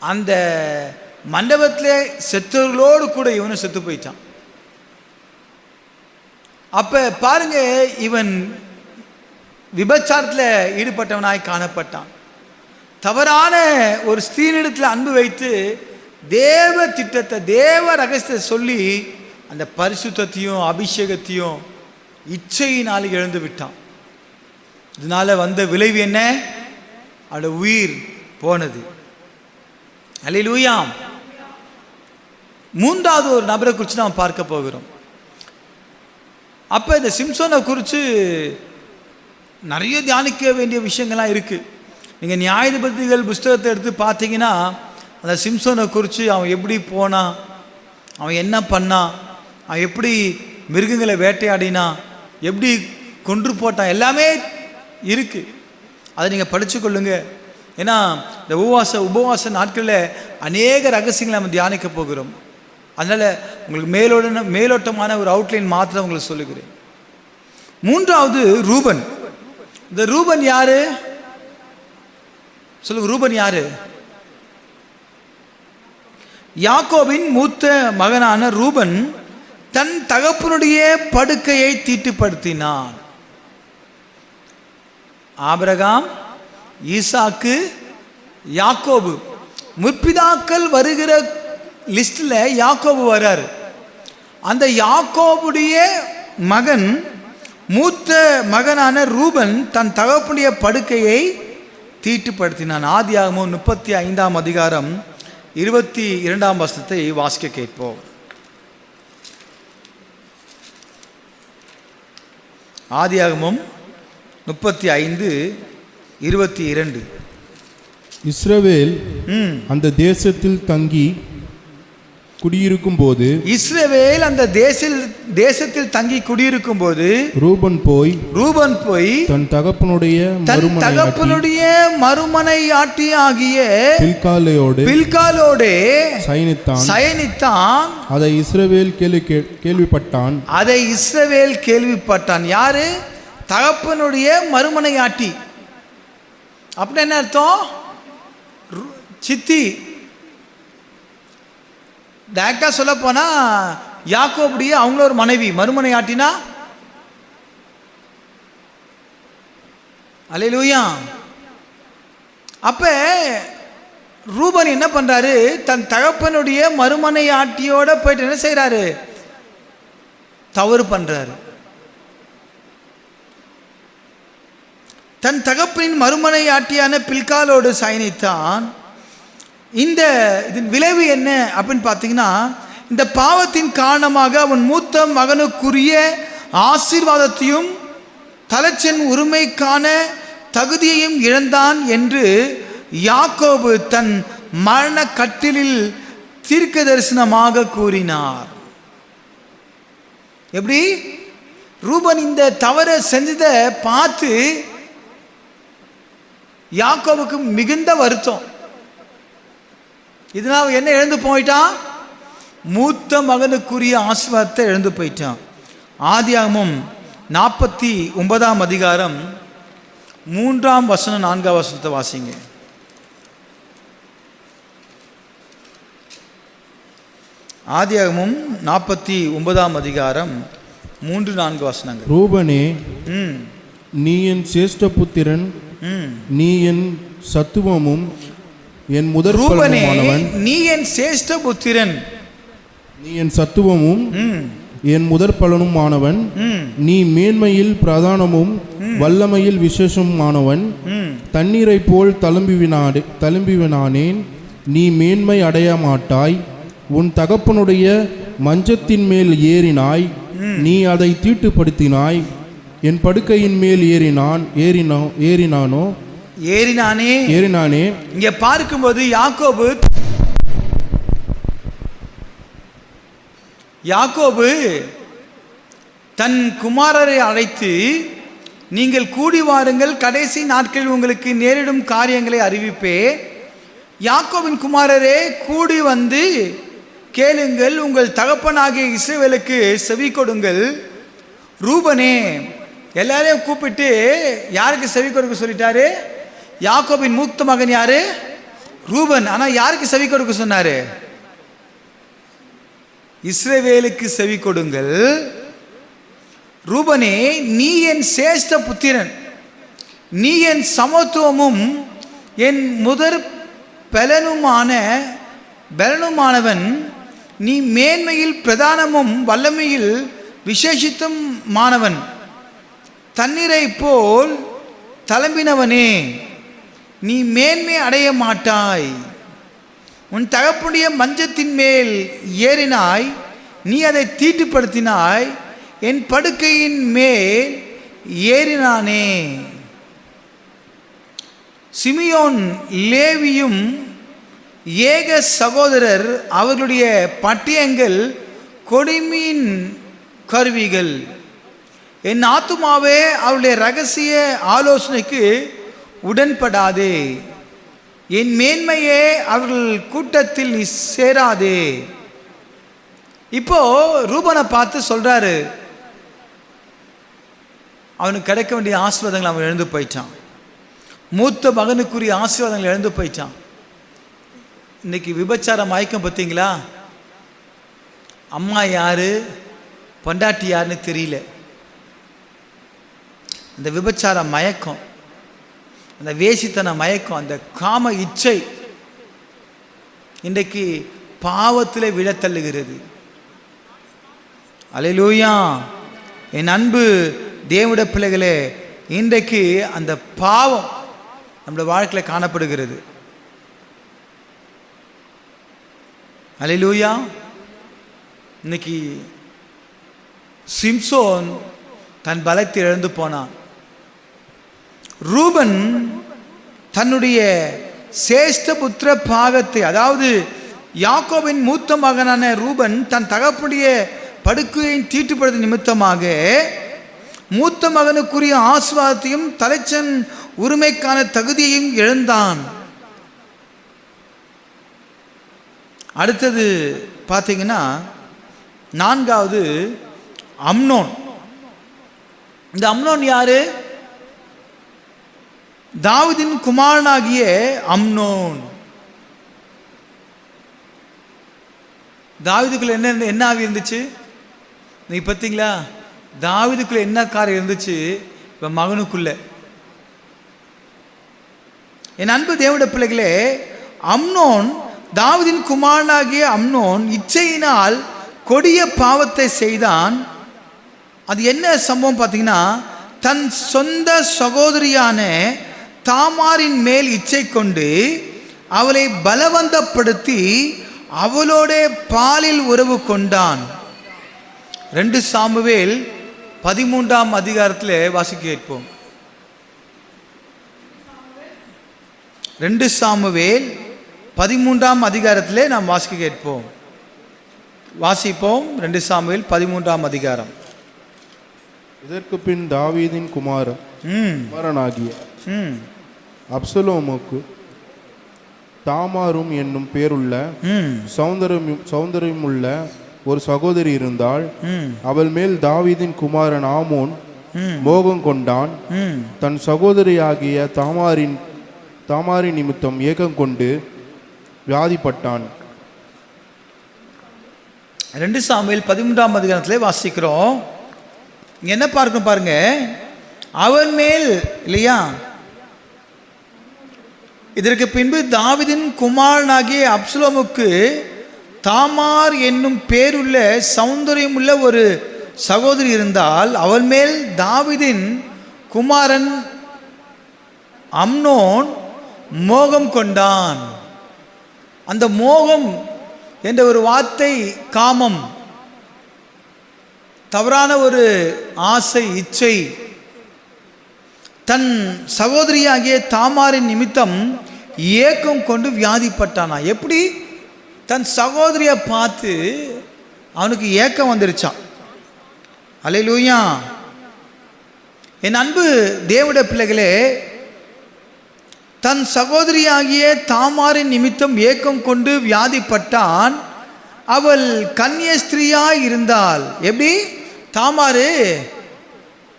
அந்த மண்டபத்தில் செத்தவர்களோடு கூட இவனும் செத்து போயிட்டான். அப்போ பாருங்க, இவன் விபச்சாரத்தில் ஈடுபட்டவனாய் காணப்பட்டான். தவறான ஒரு ஸ்திரீனிடத்தில் அன்பு வைத்து தேவ திட்டத்தை, தேவ ரகசியத்தை சொல்லி அந்த பரிசுத்தத்தையும் அபிஷேகத்தையும் இச்சையினால் இழந்து விட்டான். இதனால வந்த விளைவு என்ன? அவருடைய உயிர் போனது. அல்லேலூயா. மூன்றாவது ஒரு நபரை குறித்து நாம் பார்க்க போகிறோம். அப்போ இந்த சிம்சோனை குறித்து நிறைய தியானிக்க வேண்டிய விஷயங்கள்லாம் இருக்குது. நீங்கள் நியாயாதிபதிகள் புஸ்தகத்தை எடுத்து பார்த்தீங்கன்னா அந்த சிம்சோனை குறித்து அவன் எப்படி போனான், அவன் என்ன பண்ணான், அவன் எப்படி மிருகங்களை வேட்டையாடினான், எப்படி கொன்று போட்டான், எல்லாமே இருக்குது. அதை நீங்கள் படிச்சுக்கொள்ளுங்க. ஏன்னா இந்த உபவாச நாட்களில் அநேக ரகசியங்களை நம்ம தியானிக்க போகிறோம். அதனால் உங்களுக்கு மேலோட்டமான ஒரு அவுட்லைன் மாத்திரம் உங்களுக்கு சொல்லுகிறேன். மூன்றாவது ரூபன். இந்த ரூபன் யாரு சொல்லுங்க? ரூபன் யாரு? யாக்கோபின் மூத்த மகனான ரூபன் தன் தகப்பனுடைய படுக்கையை தீட்டுப்படுத்தினான். ஆபிரகாம், ஈசாக்கு, யாக்கோபு. முற்பிதாக்கள் வருகிற லிஸ்டில் யாக்கோபு வர்றார். அந்த யாக்கோபுடைய மகன், மூத்த மகனான ரூபன் தன் தகப்பனுடைய படுக்கையை தீட்டுப்படுத்தினான். ஆதியாகமம் 35ஆம் அதிகாரம் 22ஆம் வசனத்தை வாசிக்க கேட்போம். ஆதியாகமம் 35:22. இஸ்ரவேல் அந்த தேசத்தில் தங்கி குடியிருக்கும் போது, இஸ்ரவேல் அந்த தேசத்தில் தங்கி குடியிருக்கும் போது ரூபன் போய் தன் தகப்பனுடைய மறுமனையாட்டி ஆகிய பில்காலோடு சயனித்தான். அதை இஸ்ரவேல் கேள்விப்பட்டான். யாரு? தகப்பனுடைய மறுமனையாட்டி. அப்படின்னு என்ன அர்த்தம்? சித்தி. டைரக்டா சொல்ல போனா யாக்கோபுடைய அவங்கள ஒரு மனைவி மறுமனையாட்டினா. அல்லேலூயா. அப்ப ரூபன் என்ன பண்றாரு? தன் தகப்பனுடைய மறுமனையாட்டியோட போயிட்டு என்ன செய்யறாரு? தவறு பண்றாரு. தன் தகப்பனின் மறுமனையாட்டியான பில்காலோடு சயனித்தான். இதன் விளைவு என்ன அப்படின்னு பார்த்தீங்கன்னா, இந்த பாவத்தின் காரணமாக அவன் மூத்த மகனுக்குரிய ஆசீர்வாதத்தையும் தலைச்சன் உரிமைக்கான தகுதியையும் இழந்தான் என்று யாக்கோபு தன் மரண கட்டிலில் தீர்க்க தரிசனமாக கூறினார். எப்படி? ரூபன் இந்த தவறை செஞ்சதை பார்த்து யாக்கோபுக்கு மிகுந்த வருத்தம். இதனால் என்ன இழந்து போயிட்டான்? மூத்த மகனுக்குரிய ஆசீர்வாதத்தை இழந்து போயிட்டான். ஆதியாகமம் 49ஆம் அதிகாரம் 3ஆம் வசனம் 4ஆம் வசனத்தை வாசிங்க. ஆதியாகமம் 49ஆம் அதிகாரம் 3-4 வசனங்கள். ரூபனே, நீ என் சேஷ்ட புத்திரன், நீ என் சத்துவமும் என் முதற்பலனுமானவன். நீ என் சேஷ்ட புத்திரன், நீ என் சத்துவமும் என் முதற்பலனுமானவன். நீ மேன்மையில் பிரதானமும் வல்லமையில் விசேஷமானவன். தண்ணீரை போல் தழும்பினானேன், நீ மேன்மை அடைய மாட்டாய். உன் தகப்பனுடைய மஞ்சத்தின் மேல் ஏறினாய், நீ அதை தீட்டுப்படுத்தினாய். என் படுக்கையின் மேல் ஏறினானே. இங்க பார்க்கும்போது யாக்கோபு தன் குமாரரை அழைத்து, நீங்கள் கூடி வாருங்கள், கடைசி நாட்களில் உங்களுக்கு நேரிடும் காரியங்களை அறிவிப்பே. யாக்கோபின் குமாரரே, கூடி வந்து கேளுங்கள், உங்கள் தகப்பனாகிய இஸ்ரவேலுக்கு செவி கொடுங்கள். ரூபனே, எல்லாரையும் கூப்பிட்டு யாருக்கு செவி கொடுக்க சொல்லிட்டாரு? யாக்கோபின் மூத்த மகன் யாரு? ரூபன். ஆனா யாருக்கு செவி கொடுக்க சொன்னாரு? இஸ்ரவேலுக்கு செவி கொடுங்கள். ரூபனே, நீ என் சேஷ்ட புத்திரன், நீ என் சமத்துவமும் என் முதற் பலனுமானவன். நீ மேன்மையில் பிரதானமும் வல்லமையில் விசேஷித்தும் மாணவன். தண்ணீரை போல் தளம்பினவனே, நீ மேன்மை அடைய மாட்டாய். உன் தகப்பனுடைய மஞ்சத்தின் மேல் ஏறினாய், நீ அதை தீட்டுப்படுத்தினாய். என் படுக்கையின் மேல் ஏறினானே. சிமியோன் லேவியும் ஏக சகோதரர், அவர்களுடைய பட்டியங்கள் கொடுமையின் கருவிகள். என் ஆத்துமாவே, அவருடைய ரகசிய ஆலோசனைக்கு உடன்படாதே. என் மேன்மையே, அவர்கள் கூட்டத்தில் நீ சேராதே. இப்போ ரூபனை பார்த்து சொல்றாரு, அவனுக்கு கிடைக்க வேண்டிய ஆசீர்வாதங்கள் அவன் இழந்து போயிட்டான். மூத்த மகனுக்குரிய ஆசீர்வாதங்கள் இழந்து போயிட்டான். இன்னைக்கு விபச்சார மயக்கம் பார்த்தீங்களா? அம்மா யாரு, பொண்டாட்டி யாருன்னு தெரியல. இந்த விபச்சார மயக்கம் அந்த வேசித்தன மயக்கம், அந்த காம இச்சை இன்றைக்கு பாவத்தில் விழத்தள்ளுகிறது. அல்லேலூயா. என் அன்பு தேவனுடைய பிள்ளைகளே, இன்றைக்கு அந்த பாவம் நம்முடைய வாழ்க்கையில் காணப்படுகிறது. அல்லேலூயா. இன்னைக்கு சிம்சோன் தன் பலத்தை இழந்து போனான். ரூபன் தன்னுடைய சேஷ்ட புத்திர பாகத்தை, அதாவது யாக்கோபின் மூத்த மகனான ரூபன் தன் தகப்புடைய படுக்கையின் தீட்டுப்படுத்த நிமித்தமாக மூத்த மகனுக்குரிய ஆசீர்வாதத்தையும் தலைச்சன் உரிமைக்கான தகுதியையும் இழந்தான். அடுத்தது பார்த்தீங்கன்னா நான்காவது அம்னோன். இந்த அம்னோன் யாரு? தாவீதின் குமாரனாகிய அம்னோன். தாவீதுக்குள்ள என்ன ஆவி இருந்துச்சு? நீ பார்த்தீங்களா? தாவீதுக்குள்ள என்ன காரியம் இருந்துச்சு இப்போ மகனுக்குள்ள. என் அன்பு தேவனுடைய பிள்ளைகளே, அம்னோன், தாவீதின் குமாரனாகிய அம்னோன் இச்சையினால் கொடிய பாவத்தை செய்தான். அது என்ன சம்பவம் பார்த்தீங்கன்னா, தன் சொந்த சகோதரியான தாமாரின் மேல் இச்சை கொண்டு அவளை பலவந்தப்படுத்தி அவளோட பாலில் உறவு கொண்டான். 2 சாமுவேல் 13ஆம் அதிகாரத்தில் வாசிக்க கேட்போம். 2 சாமுவேல் 13ஆம் அதிகாரத்திலே நாம் வாசிக்க கேட்போம். வாசிப்போம். 2 சாமுவேல் 13ஆம் அதிகாரம். இதற்கு பின் தாவீதின் குமாரனாகிய அப்சலோமுக்கு தாமாரும் என்னும் பேருள்ள சௌந்தரியமுள்ள ஒரு சகோதரி இருந்தாள். அவள் மேல் தாவீதின் குமாரன் ஆமோன் மோகம் கொண்டான். தன் சகோதரியாகிய தாமாரின் நிமித்தம் ஏகம் கொண்டு வியாதிப்பட்டான். 2 சாமுவேல் 13ஆம் அதிகாரத்திலே வாசிக்கிறோம். என்ன பார்க்கணும் பாருங்க. அவன் மேல் இல்லையா, இதற்கு பின்பு தாவீதின் குமாரனாகிய அப்சலோமுக்கு தாமார் என்னும் பேருள்ள சௌந்தரியமுள்ள ஒரு சகோதரி இருந்தால் அவள் மேல் தாவீதின் குமாரன் அம்னோன் மோகம் கொண்டான். அந்த மோகம் என்ற ஒரு வார்த்தை காமம், தவறான ஒரு ஆசை, இச்சை. தன் சகோதரியாகிய தாமாரின் நிமித்தம் ஏக்கம் கொண்டு வியாதிப்பட்டானா. எப்படி? தன் சகோதரியை பார்த்து அவனுக்கு ஏக்கம் வந்துருச்சான். அல்லேலூயா. என் அன்பு தேவனுடைய பிள்ளைகளே, தன் சகோதரியாகிய தாமாரின் நிமித்தம் ஏக்கம் கொண்டு வியாதிப்பட்டான். அவள் கன்னியஸ்திரியாய் இருந்தாள். எப்படி? தாமாரு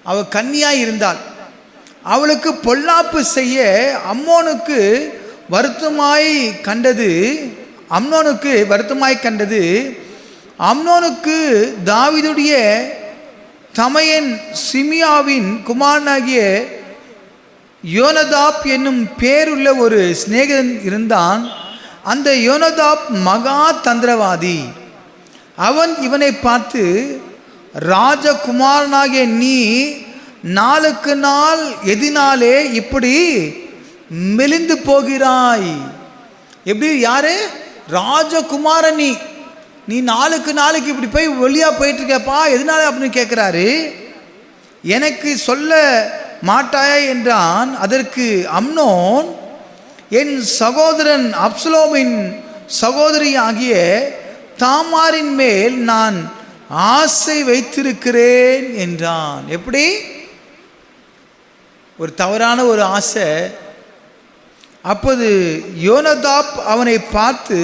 அவள் கன்னியாய் இருந்தாள். அவளுக்கு பொல்லாப்பு செய்ய அம்னோனுக்கு வருத்தமாய் கண்டது. அம்னோனுக்கு தாவீதுடைய தமையன் சிமியாவின் குமாரனாகிய யோனதாப் என்னும் பேருள்ள ஒரு சிநேகிதன் இருந்தான். அந்த யோனதாப் மகா தந்திரவாதி. அவன் இவனை பார்த்து, ராஜகுமாரனாகிய நீ நாளுக்கு நாள் எதினாலே இப்படி மெலிந்து போகிறாய். எப்படி? யாரு? ராஜகுமாரன் நீ நாளுக்கு நாளைக்கு இப்படி போய் ஒளியா போயிட்டு இருக்கப்பா, எதனால அப்படின்னு கேட்குறாரு. எனக்கு சொல்ல மாட்டாயா என்றான். அதற்கு அம்னோன், என் சகோதரன் அப்சலோமின் சகோதரி ஆகிய தாமாரின் மேல் நான் ஆசை வைத்திருக்கிறேன் என்றான். எப்படி? ஒரு தவறான ஒரு ஆசை. அப்போது யோனதாப் அவனை பார்த்து,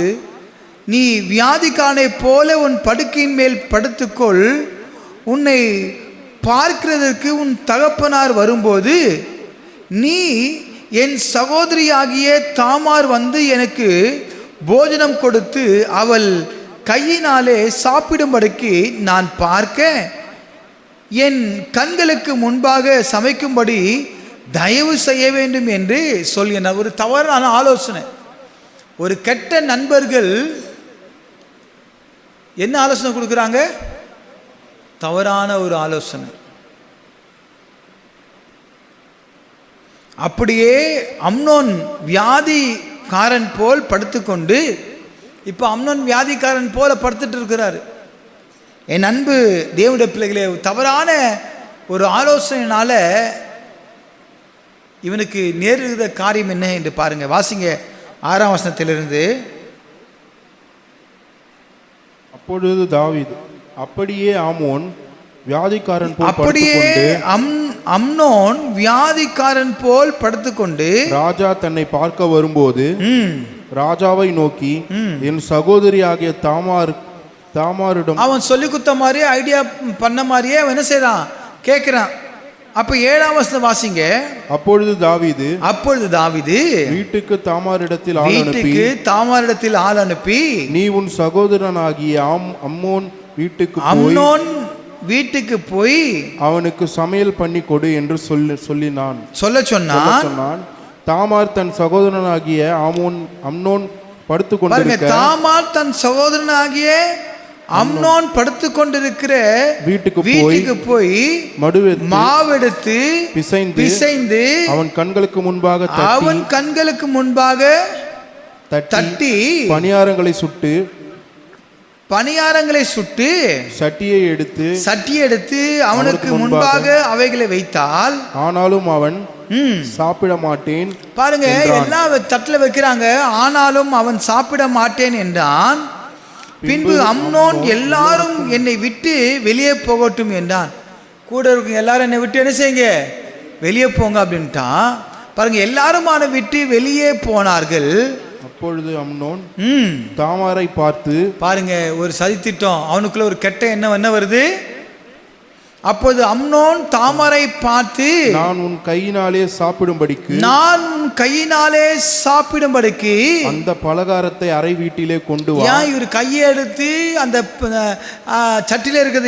நீ வியாதிக்கானை போல உன் படுக்கையின் மேல் படுத்துக்கொள். உன்னை பார்க்கிறதற்கு உன் தகப்பனார் வரும்போது நீ என் சகோதரியாகிய தாமார் வந்து எனக்கு போஜனம் கொடுத்து அவள் கையினாலே சாப்பிடும்படிக்கு நான் பார்க்க என் கண்களுக்கு முன்பாக சமைக்கும்படி தயவு செய்ய வேண்டும் என்று சொல்கிறார். ஒரு தவறான ஆலோசனை. ஒரு கெட்ட நண்பர்கள் என்ன ஆலோசனை கொடுக்குறாங்க? தவறான ஒரு ஆலோசனை. அப்படியே அம்னோன் வியாதிக்காரன் போல் படுத்துக்கொண்டு, இப்போ அம்னோன் வியாதிக்காரன் போல படுத்துட்டு இருக்கிறாரு. என் அன்பு தேவனுடைய பிள்ளைகளே, தவறான ஒரு ஆலோசனையினால இவனுக்கு நேருகிற காரியம் என்ன என்று பாருங்க. வாசிங்க 6ஆம் வசனத்திலிருந்து. அப்பொழுது தாவீது, அப்படியே ஆமோன் வியாதிக்காரன் போல் அப்படியே அம்னோன் வியாதிக்காரன் போல் படுத்துக்கொண்டு ராஜா தன்னை பார்க்க வரும்போது ராஜாவை நோக்கி, என் சகோதரி ஆகிய தாமாரிடம் அவன் சொல்லி குத்த மாதிரியே ஐடியா பண்ண மாதிரியே அவன் என்ன செய்யறான்? கேட்கிறான். அப்ப 7ஆம் வசனம் வாசிங்க. அப்பொழுது தாவீது வீட்டுக்கு தாமாரிடத்தில் ஆள் அனுப்பி நீ உன் சகோதரனாகிய அம்னோன் வீட்டுக்கு போய் அவனுக்கு சமையல் பண்ணி கொடு என்று சொல்ல சொன்னான். தாமார் தன் சகோதரனாகிய அம்னோன் படுத்து கொண்டிருக்க, தாமார் தன் சகோதரனாகிய அம்னோன் படுத்து கொண்டிருக்கிற வீட்டுக்கு போய் மாவெடுத்து பிசைந்து அவன் கண்களுக்கு முன்பாக தட்டி பணியாரங்களை சுட்டு சட்டியை எடுத்து அவனுக்கு முன்பாக அவைகளை வைத்தால், ஆனாலும் அவன் சாப்பிட மாட்டேன். பாருங்க, எல்லாம் தட்டில் வைக்கிறாங்க, ஆனாலும் அவன் சாப்பிட மாட்டேன் என்றான். பின்பு அம்னோன் எல்லாரும் என்னை விட்டு வெளியே போகட்டும் என்றான். கூட இருக்கு எல்லாரும் என்னை விட்டு என்ன செய்யுங்க? வெளியே போங்க அப்படின்ட்டான். பாருங்க, எல்லாரும் அவனை விட்டு வெளியே போனார்கள். அப்பொழுது அம்னோன் தாமாரை பார்த்து, பாருங்க ஒரு சதித்திட்டம், அவனுக்குள்ள ஒரு கெட்ட எண்ணம் என்ன வருது? அப்போது அம்னோன் தாமாரை பார்த்து, நான் உன் கையினாலே சாப்பிடும்படிக்கு அந்த பலகாரத்தை அறை வீட்டிலே கொண்டு வா. ஏன் இவர் கையை எடுத்து அந்த சட்டில இருக்கிறத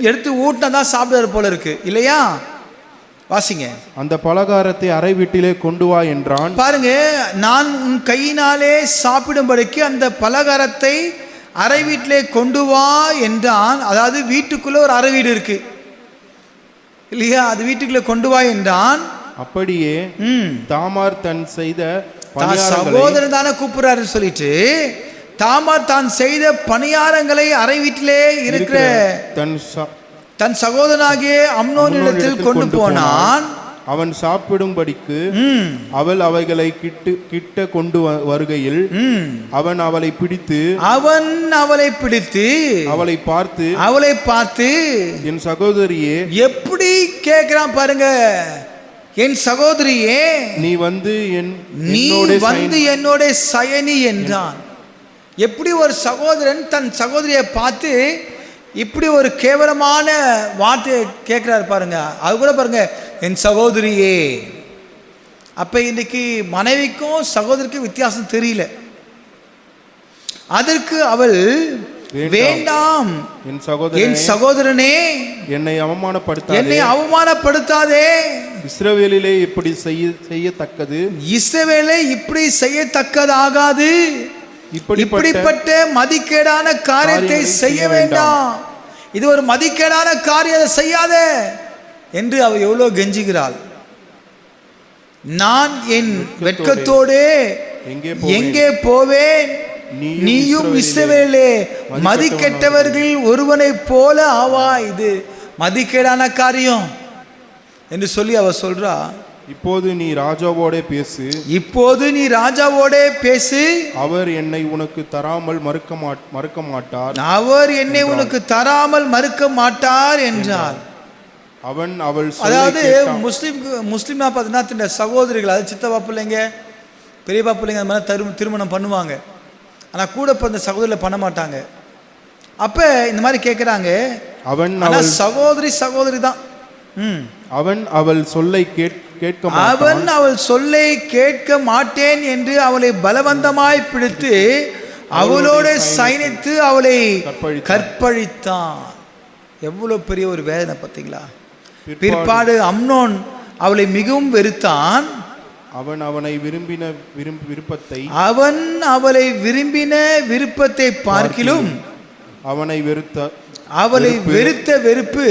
எடுத்து ஊட்டினதான் சாப்பிடுற போல இருக்கு இல்லையா? வாசிங்க. அந்த பலகாரத்தை அறை வீட்டிலே கொண்டு வா என்றான். பாருங்க, நான் உன் கையினாலே சாப்பிடும்படிக்கு அந்த பலகாரத்தை அறை வீட்டிலே கொண்டு வா என்றான். அதாவது வீட்டுக்குள்ள ஒரு அறை வீடு இருக்கு இல்லையா? அது வீட்டுக்குள்ள கொண்டு வா என்றான். அப்படியே தாமார் தன் செய்த சகோதரன் தானே கூப்பிடுறாரு சொல்லிட்டு, தாமார் தான் செய்த பணியாரங்களை அறை வீட்டிலே இருக்கிற தன் சகோதரனாகிய அம்னோனிடத்தில் கொண்டு போனான். அவன் சாப்பிடும்படிக்கு அவள் அவைகளை கிட்ட கொண்டு வருகையில் அவன் அவளை பிடித்து அவளை பார்த்து என் சகோதரியே, எப்படி கேட்கிறான் பாருங்க, என் சகோதரியே, நீ வந்து என்னோட சயனி என்றான். எப்படி ஒரு சகோதரன் தன் சகோதரியை பார்த்து இப்படி ஒரு கேவலமான வார்த்தையை கேட்கிறாரு பாருங்க. அது கூட பாருங்க, என் சகோதரியே. அப்ப இன்னைக்கு மனைவிக்கும் சகோதரிக்கும் வித்தியாசம் தெரியல. அதற்கு அவள், வேண்டாம் என் சகோதரனே, என்னை அவமானப்படுத்தாதே. இஸ்ரவேலிலே இப்படி செய்யத்தக்கது, இஸ்ரவேலை இப்படி செய்யத்தக்கதாகாது. இப்படிப்பட்ட மதிக்கேடான காரியத்தை செய்ய வேண்டாம். இது ஒரு மதிக்கேடான காரியத்தை செய்யாத என்று அவள் எவ்வளவு கெஞ்சுகிறாள். நான் என் வெட்கத்தோடு எங்கே போவேன்? நீயும் இஸ்ரவேலே மதிக்கெட்டவர்கள் ஒருவனை போல ஆவா. இது மதிக்கேடான காரியம் என்று சொல்லி அவ சொல்றா. இப்போது நீ ராஜாவோடே பேசு. அவர் என்னை உனக்கு தராமல் மறுக்க மாட்டார் என்றார். அவள் அதாவது முஸ்லீம்னா பார்த்தீங்கன்னா சகோதரிகள், அது சித்தப்பா பிள்ளைங்க பெரியப்பா பிள்ளைங்க அது மாதிரி திருமணம் பண்ணுவாங்க. ஆனால் கூட பிறந்த சகோதரில் பண்ண மாட்டாங்க. அப்போ இந்த மாதிரி கேட்குறாங்க. அவன் சகோதரி தான். அவன் அவள் சொல்லை கேட்க மாட்டேன் என்று அவளை பலவந்தமாய் பிடித்து அவளோடு சயனித்து அவளை கற்பழித்தான். எவ்வளவு பெரிய ஒரு வேதனை பார்த்தீங்களா? பிற்பாடு அம்னோன் அவளை மிகவும் வெறுத்தான். அவன் அவனை விரும்பின விருப்பத்தை அவளை விரும்பின விருப்பத்தை பார்க்கிலும் அவளை வெறுத்த வெறுப்பு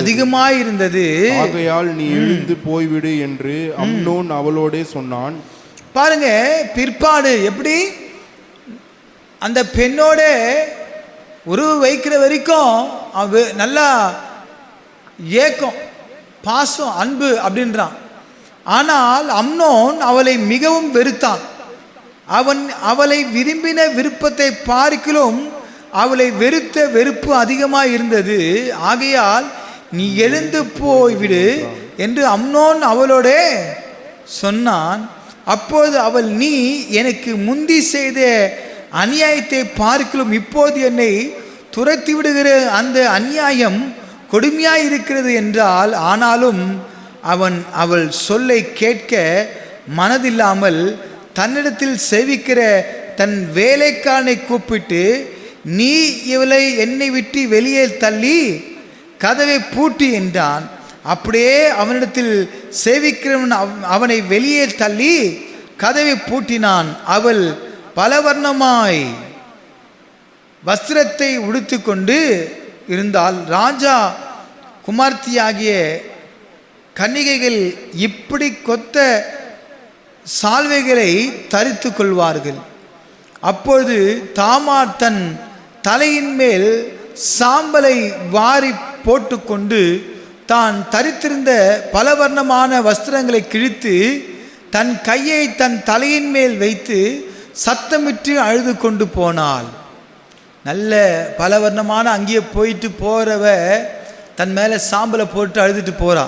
அதிகமாயிருந்தது. ஆகையால் நீ எழுந்து போய்விடு என்று அம்னோன் அவளோடே சொன்னான். பாருங்க, பிற்பாடு எப்படி அந்த பெண்ணோட உறவு வைக்கிற வரைக்கும் நல்லா ஏக்கம், பாசம், அன்பு அப்படின்றான். ஆனால் அம்னோன் அவளை மிகவும் வெறுத்தான். அவளை விரும்பின விருப்பத்தை பார்க்கிலும் அவளை வெறுத்த வெறுப்பு அதிகமாக இருந்தது. ஆகையால் நீ எழுந்து போய்விடு என்று அம்னோன் அவளோட சொன்னான். அப்போது அவள், நீ எனக்கு முந்தி செய்த அநியாயத்தை பார்க்கிலும் இப்போது என்னை துரத்தி விடுகிற அந்த அநியாயம் கொடுமையாய் இருக்கிறது என்றால், ஆனாலும் அவள் சொல்லை கேட்க மனதில்லாமல் தன்னிடத்தில் சேவிக்கிற தன் வேலைக்காரனை கூப்பிட்டு, நீ இவளை என்னை விட்டு வெளியே தள்ளி கதவை பூட்டி என்றான். அப்படியே அவனிடத்தில் சேவிக்கிறவன் அவனை வெளியே தள்ளி கதவை பூட்டினான். அவள் பலவர்ணமாய் வஸ்திரத்தை உடுத்து கொண்டு இருந்தால். ராஜா குமார்த்தியாகிய கன்னிகைகள் இப்படி கொத்த சால்வைகளை தரித்து கொள்வார்கள். அப்பொழுது தாமார் தன் தலையின் மேல் சாம்பலை வாரி போட்டுக்கொண்டு தான் தரித்திருந்த பலவர்ணமான வஸ்திரங்களை கிழித்து தன் கையை தன் தலையின் மேல் வைத்து சத்தமிட்டு அழுது கொண்டு போனாள். நல்ல பலவர்ணமான அங்கேயே போயிட்டு போகிறவ தன் மேலே சாம்பலை போட்டு அழுதுட்டு போறா.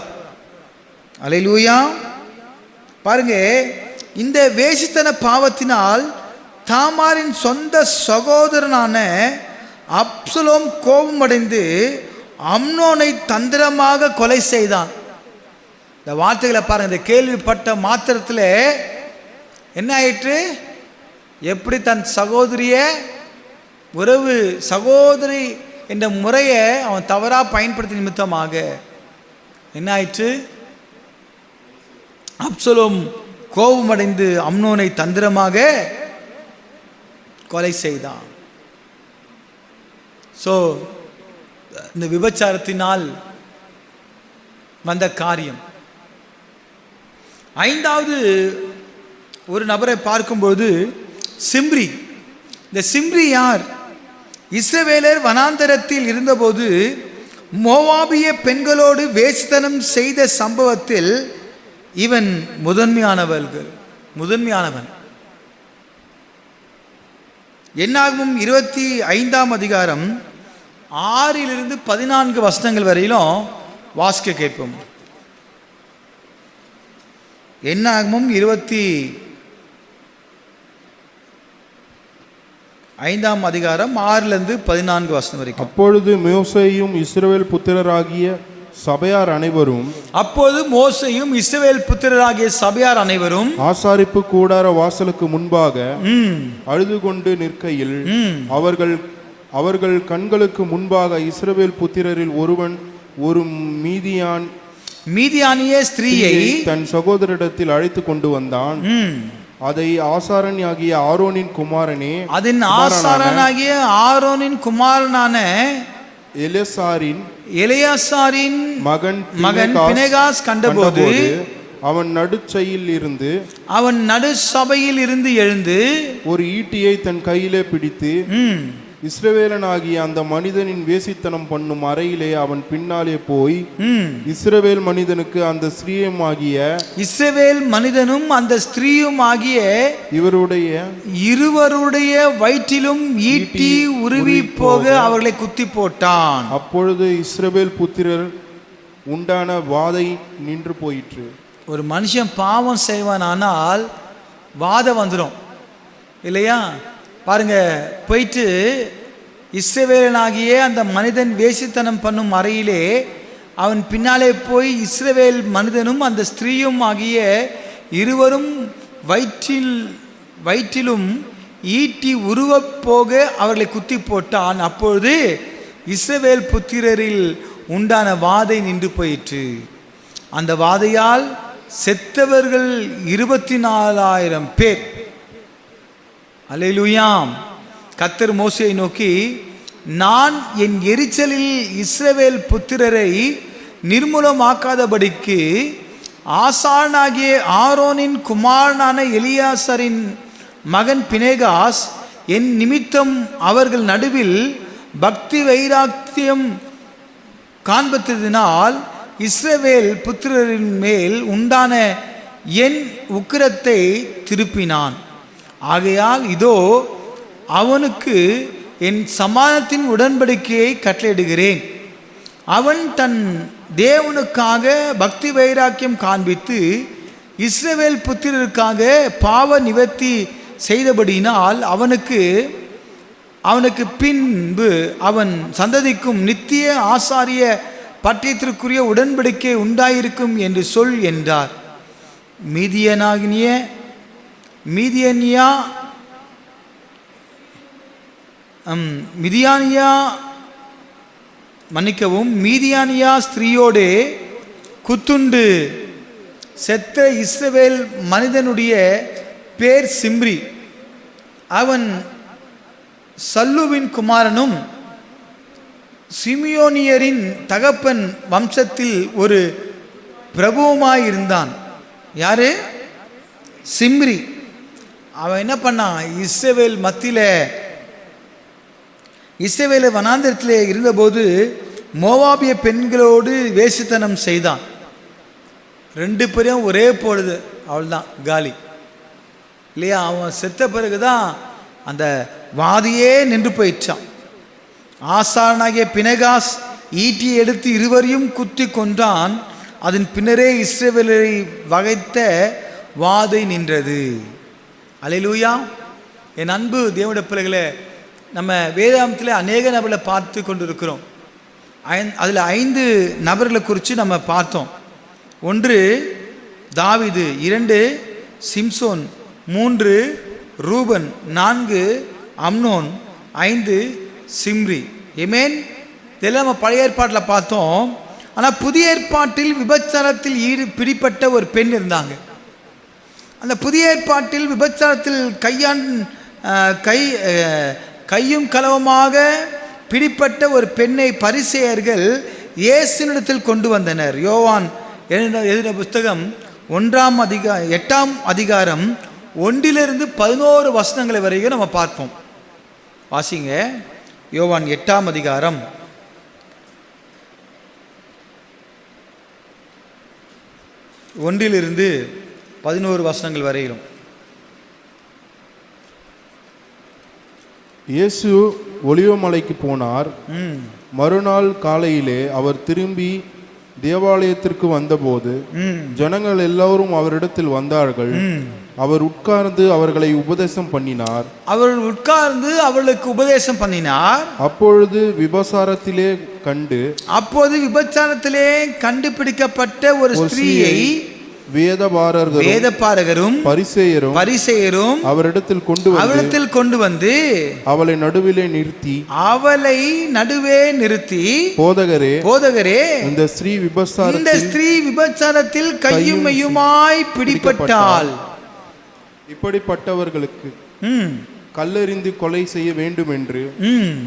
அல்லேலூயா. பாருங்க, இந்த வேசித்தன பாவத்தினால் தாமாரின் சொந்த சகோதரனான அப்சலோம் கோபமடைந்து அம்னோனை தந்திரமாக கொலை செய்தான். இந்த வார்த்தைகளை பாருங்க. இந்த கேள்விப்பட்ட மாத்திரத்தில் என்ன ஆயிற்று? எப்படி தன் சகோதரிய உறவு சகோதரி என்ற முறையை அவன் தவறாக பயன்படுத்தி நிமித்தமாக என்ன ஆயிற்று? அப்சலோம் கோபமடைந்து அம்னோனை தந்திரமாக கொலை செய்தான். ஸோ இந்த விபச்சாரத்தினால் வந்த காரியம். ஐந்தாவது ஒரு நபரை பார்க்கும்போது சிம்ரி. இந்த சிம்ரி யார்? இஸ்ரவேலர் வனாந்தரத்தில் இருந்தபோது மோவாபிய பெண்களோடு வேசித்தனம் செய்த சம்பவத்தில் இவன் முதன்மையானவன். என்னாகும் 25ஆம் அதிகாரம் 6 to 14 வசனங்கள் வரையிலும் வாசிக்க கேட்போம். என்னாகும் 25ஆம் அதிகாரம் 6 to 14 வசனம் வரைக்கும். அப்பொழுது மோசேயும் இஸ்ரவேல் புத்திரராகிய சபையார் அனைவரும் ஆசாரிப்பு கூடார வாசலுக்கு முன்பாக அழுது கொண்டு நிற்கையில் அவர்கள் கண்களுக்கு முன்பாக இஸ்ரவேல் புத்திரரில் ஒருவன் ஒரு மீதியானிய ஸ்திரீயை தன் சகோதரிடத்தில் அழைத்து கொண்டு வந்தான். அதை ஆசாரனாகிய ஆரோனின் குமாரனான எலெயாசாரின் மகன் பினெகாஸ் கண்டபோது அவன் நடுசபையில் இருந்து எழுந்து ஒரு ஈட்டியை தன் கையிலே பிடித்து இஸ்ரவேலனாகிய அந்த மனிதனின் வேசித்தனம் பண்ணும் அறையிலே அவன் பின்னாலே போய் இஸ்ரவேல் மனிதனுக்கு அந்த மனிதனும் அந்த ஸ்திரீயும் ஆகிய இருவருடைய வயிற்றிலும் ஈட்டி உருவி போக அவர்களை குத்தி போட்டான். அப்பொழுது இஸ்ரவேல் புத்திரர் உண்டான வாதை நின்று போயிற்று. ஒரு மனுஷன் பாவம் செய்வானால் வாதை வந்துடும் இல்லையா? பாருங்க, போயிட்டு இஸ்ரவேலனாகிய அந்த மனிதன் வேசித்தனம் பண்ணும் அறையிலே அவன் பின்னாலே போய் இஸ்ரவேல் மனிதனும் அந்த ஸ்திரீயும் ஆகிய இருவரும் வயிற்றிலும் ஈட்டி உருவப் போக அவர்களை குத்தி போட்டான். அப்பொழுது இஸ்ரவேல் புத்திரரில் உண்டான வாதை நின்று போயிற்று. அந்த வாதையால் செத்தவர்கள் 24,000 பேர். அல்லேலூயாம். கர்த்தர் மோசேயை நோக்கி, நான் என் எரிச்சலில் இஸ்ரவேல் புத்திரரை நிர்மூலமாக்காதபடிக்கு ஆசானாகிய ஆரோனின் குமாரனான எலியாசரின் மகன் பினேகாஸ் என் நிமித்தம் அவர்கள் நடுவில் பக்தி வைராக்கியம் காண்பித்ததினால் இஸ்ரவேல் புத்திரரின் மேல் உண்டான என் உக்கிரத்தை திருப்பினான். ஆகையால் இதோ அவனுக்கு என் சமாதானத்தின் உடன்படிக்கையை கட்டளையிடுகிறேன். அவன் தன் தேவனுக்காக பக்தி வைராக்கியம் காண்பித்து இஸ்ரவேல் புத்திரருக்காக பாவ நிவர்த்தி செய்தபடியினால் அவனுக்கு பின்பு அவன் சந்ததிக்கும் நித்திய ஆசாரிய பட்டயத்திற்குரிய உடன்படிக்கை உண்டாயிருக்கும் என்று சொல் என்றார். மீதியானியா ஸ்திரீயோடே குத்துண்டு செத்த இஸ்ரவேல் மனிதனுடைய பேர் சிம்ரி. அவன் சல்லுவின் குமாரனும் சிமியோனியரின் தகப்பன் வம்சத்தில் ஒரு பிரபுவுமாயிருந்தான். யாரு? சிம்ரி. அவன் என்ன பண்ணான்? இஸ்ரவேல் வனாந்திரத்திலே இருந்தபோது மோவாபிய பெண்களோடு வேசித்தனம் செய்தான். 2 பேரையும் ஒரே பொழுது அவள்தான் காலி இல்லையா? அவன் செத்த பிறகுதான் அந்த வாதியே நின்று போயிடுச்சான். ஆசாரனாகிய பினேகாஸ் ஈட்டியை எடுத்து இருவரையும் குத்தி கொன்றான். அதன் பின்னரே இஸ்ரவேலை வகைத்த வாதை நின்றது. அல்லேலூயா. என் அன்பு தேவனுடைய பிள்ளைகளே, நம்ம வேதாகமத்தில் அநேக நபர்களை பார்த்து கொண்டு இருக்கிறோம். அதில் 5 நபர்களை குறித்து நம்ம பார்த்தோம். 1 தாவீது, 2 சிம்சோன், 3 ரூபன், 4 அம்னோன், 5 சிம்ரி. ஏமேன். இதெல்லாம் நம்ம பழைய ஏற்பாட்டில் பார்த்தோம். ஆனால் புதிய ஏற்பாட்டில் விபச்சாரத்தில் பிடிப்பட்ட ஒரு பெண் இருந்தாங்க. அந்த புதிய ஏற்பாட்டில் விபச்சாரத்தில் கையும் களவுமாக பிடிப்பட்ட ஒரு பெண்ணை பரிசேயர்கள் இயேசுவினிடத்தில் கொண்டு வந்தனர். யோவான் எழுதின புஸ்தகம் 8ஆம் அதிகாரம் 1 - 11 வசனங்களை வரைக்கும் நம்ம பார்ப்போம். வாசிங்க. யோவான் 8ஆம் அதிகாரம் 1 - 11 வசனங்கள் வரையிலும். இயேசு ஒலிவமலைக்கு போனார். மறுநாள் காலையிலே அவர் திரும்பி தேவாலயத்திற்கு வந்தபோது ஜனங்கள் எல்லோரும் அவரிடத்தில் வந்தார்கள். அவர் உட்கார்ந்து அவர்களை உபதேசம் பண்ணினார். அவர்களுக்கு உபதேசம் பண்ணினார். அப்பொழுது விபச்சாரத்திலே கண்டுபிடிக்கப்பட்ட ஒரு ஸ்திரீயை வேதபாரகரும் பரிசேயரும் அவரிடத்தில் கொண்டு வந்து அவளை நடுவே நிறுத்தி போதகரே, இந்த ஸ்திரீ விபச்சாரத்தில் கையும் மையுமாய் பிடிபட்டாள். இப்படிப்பட்டவர்களுக்கு கல்லெறிந்து கொலை செய்ய வேண்டும் என்று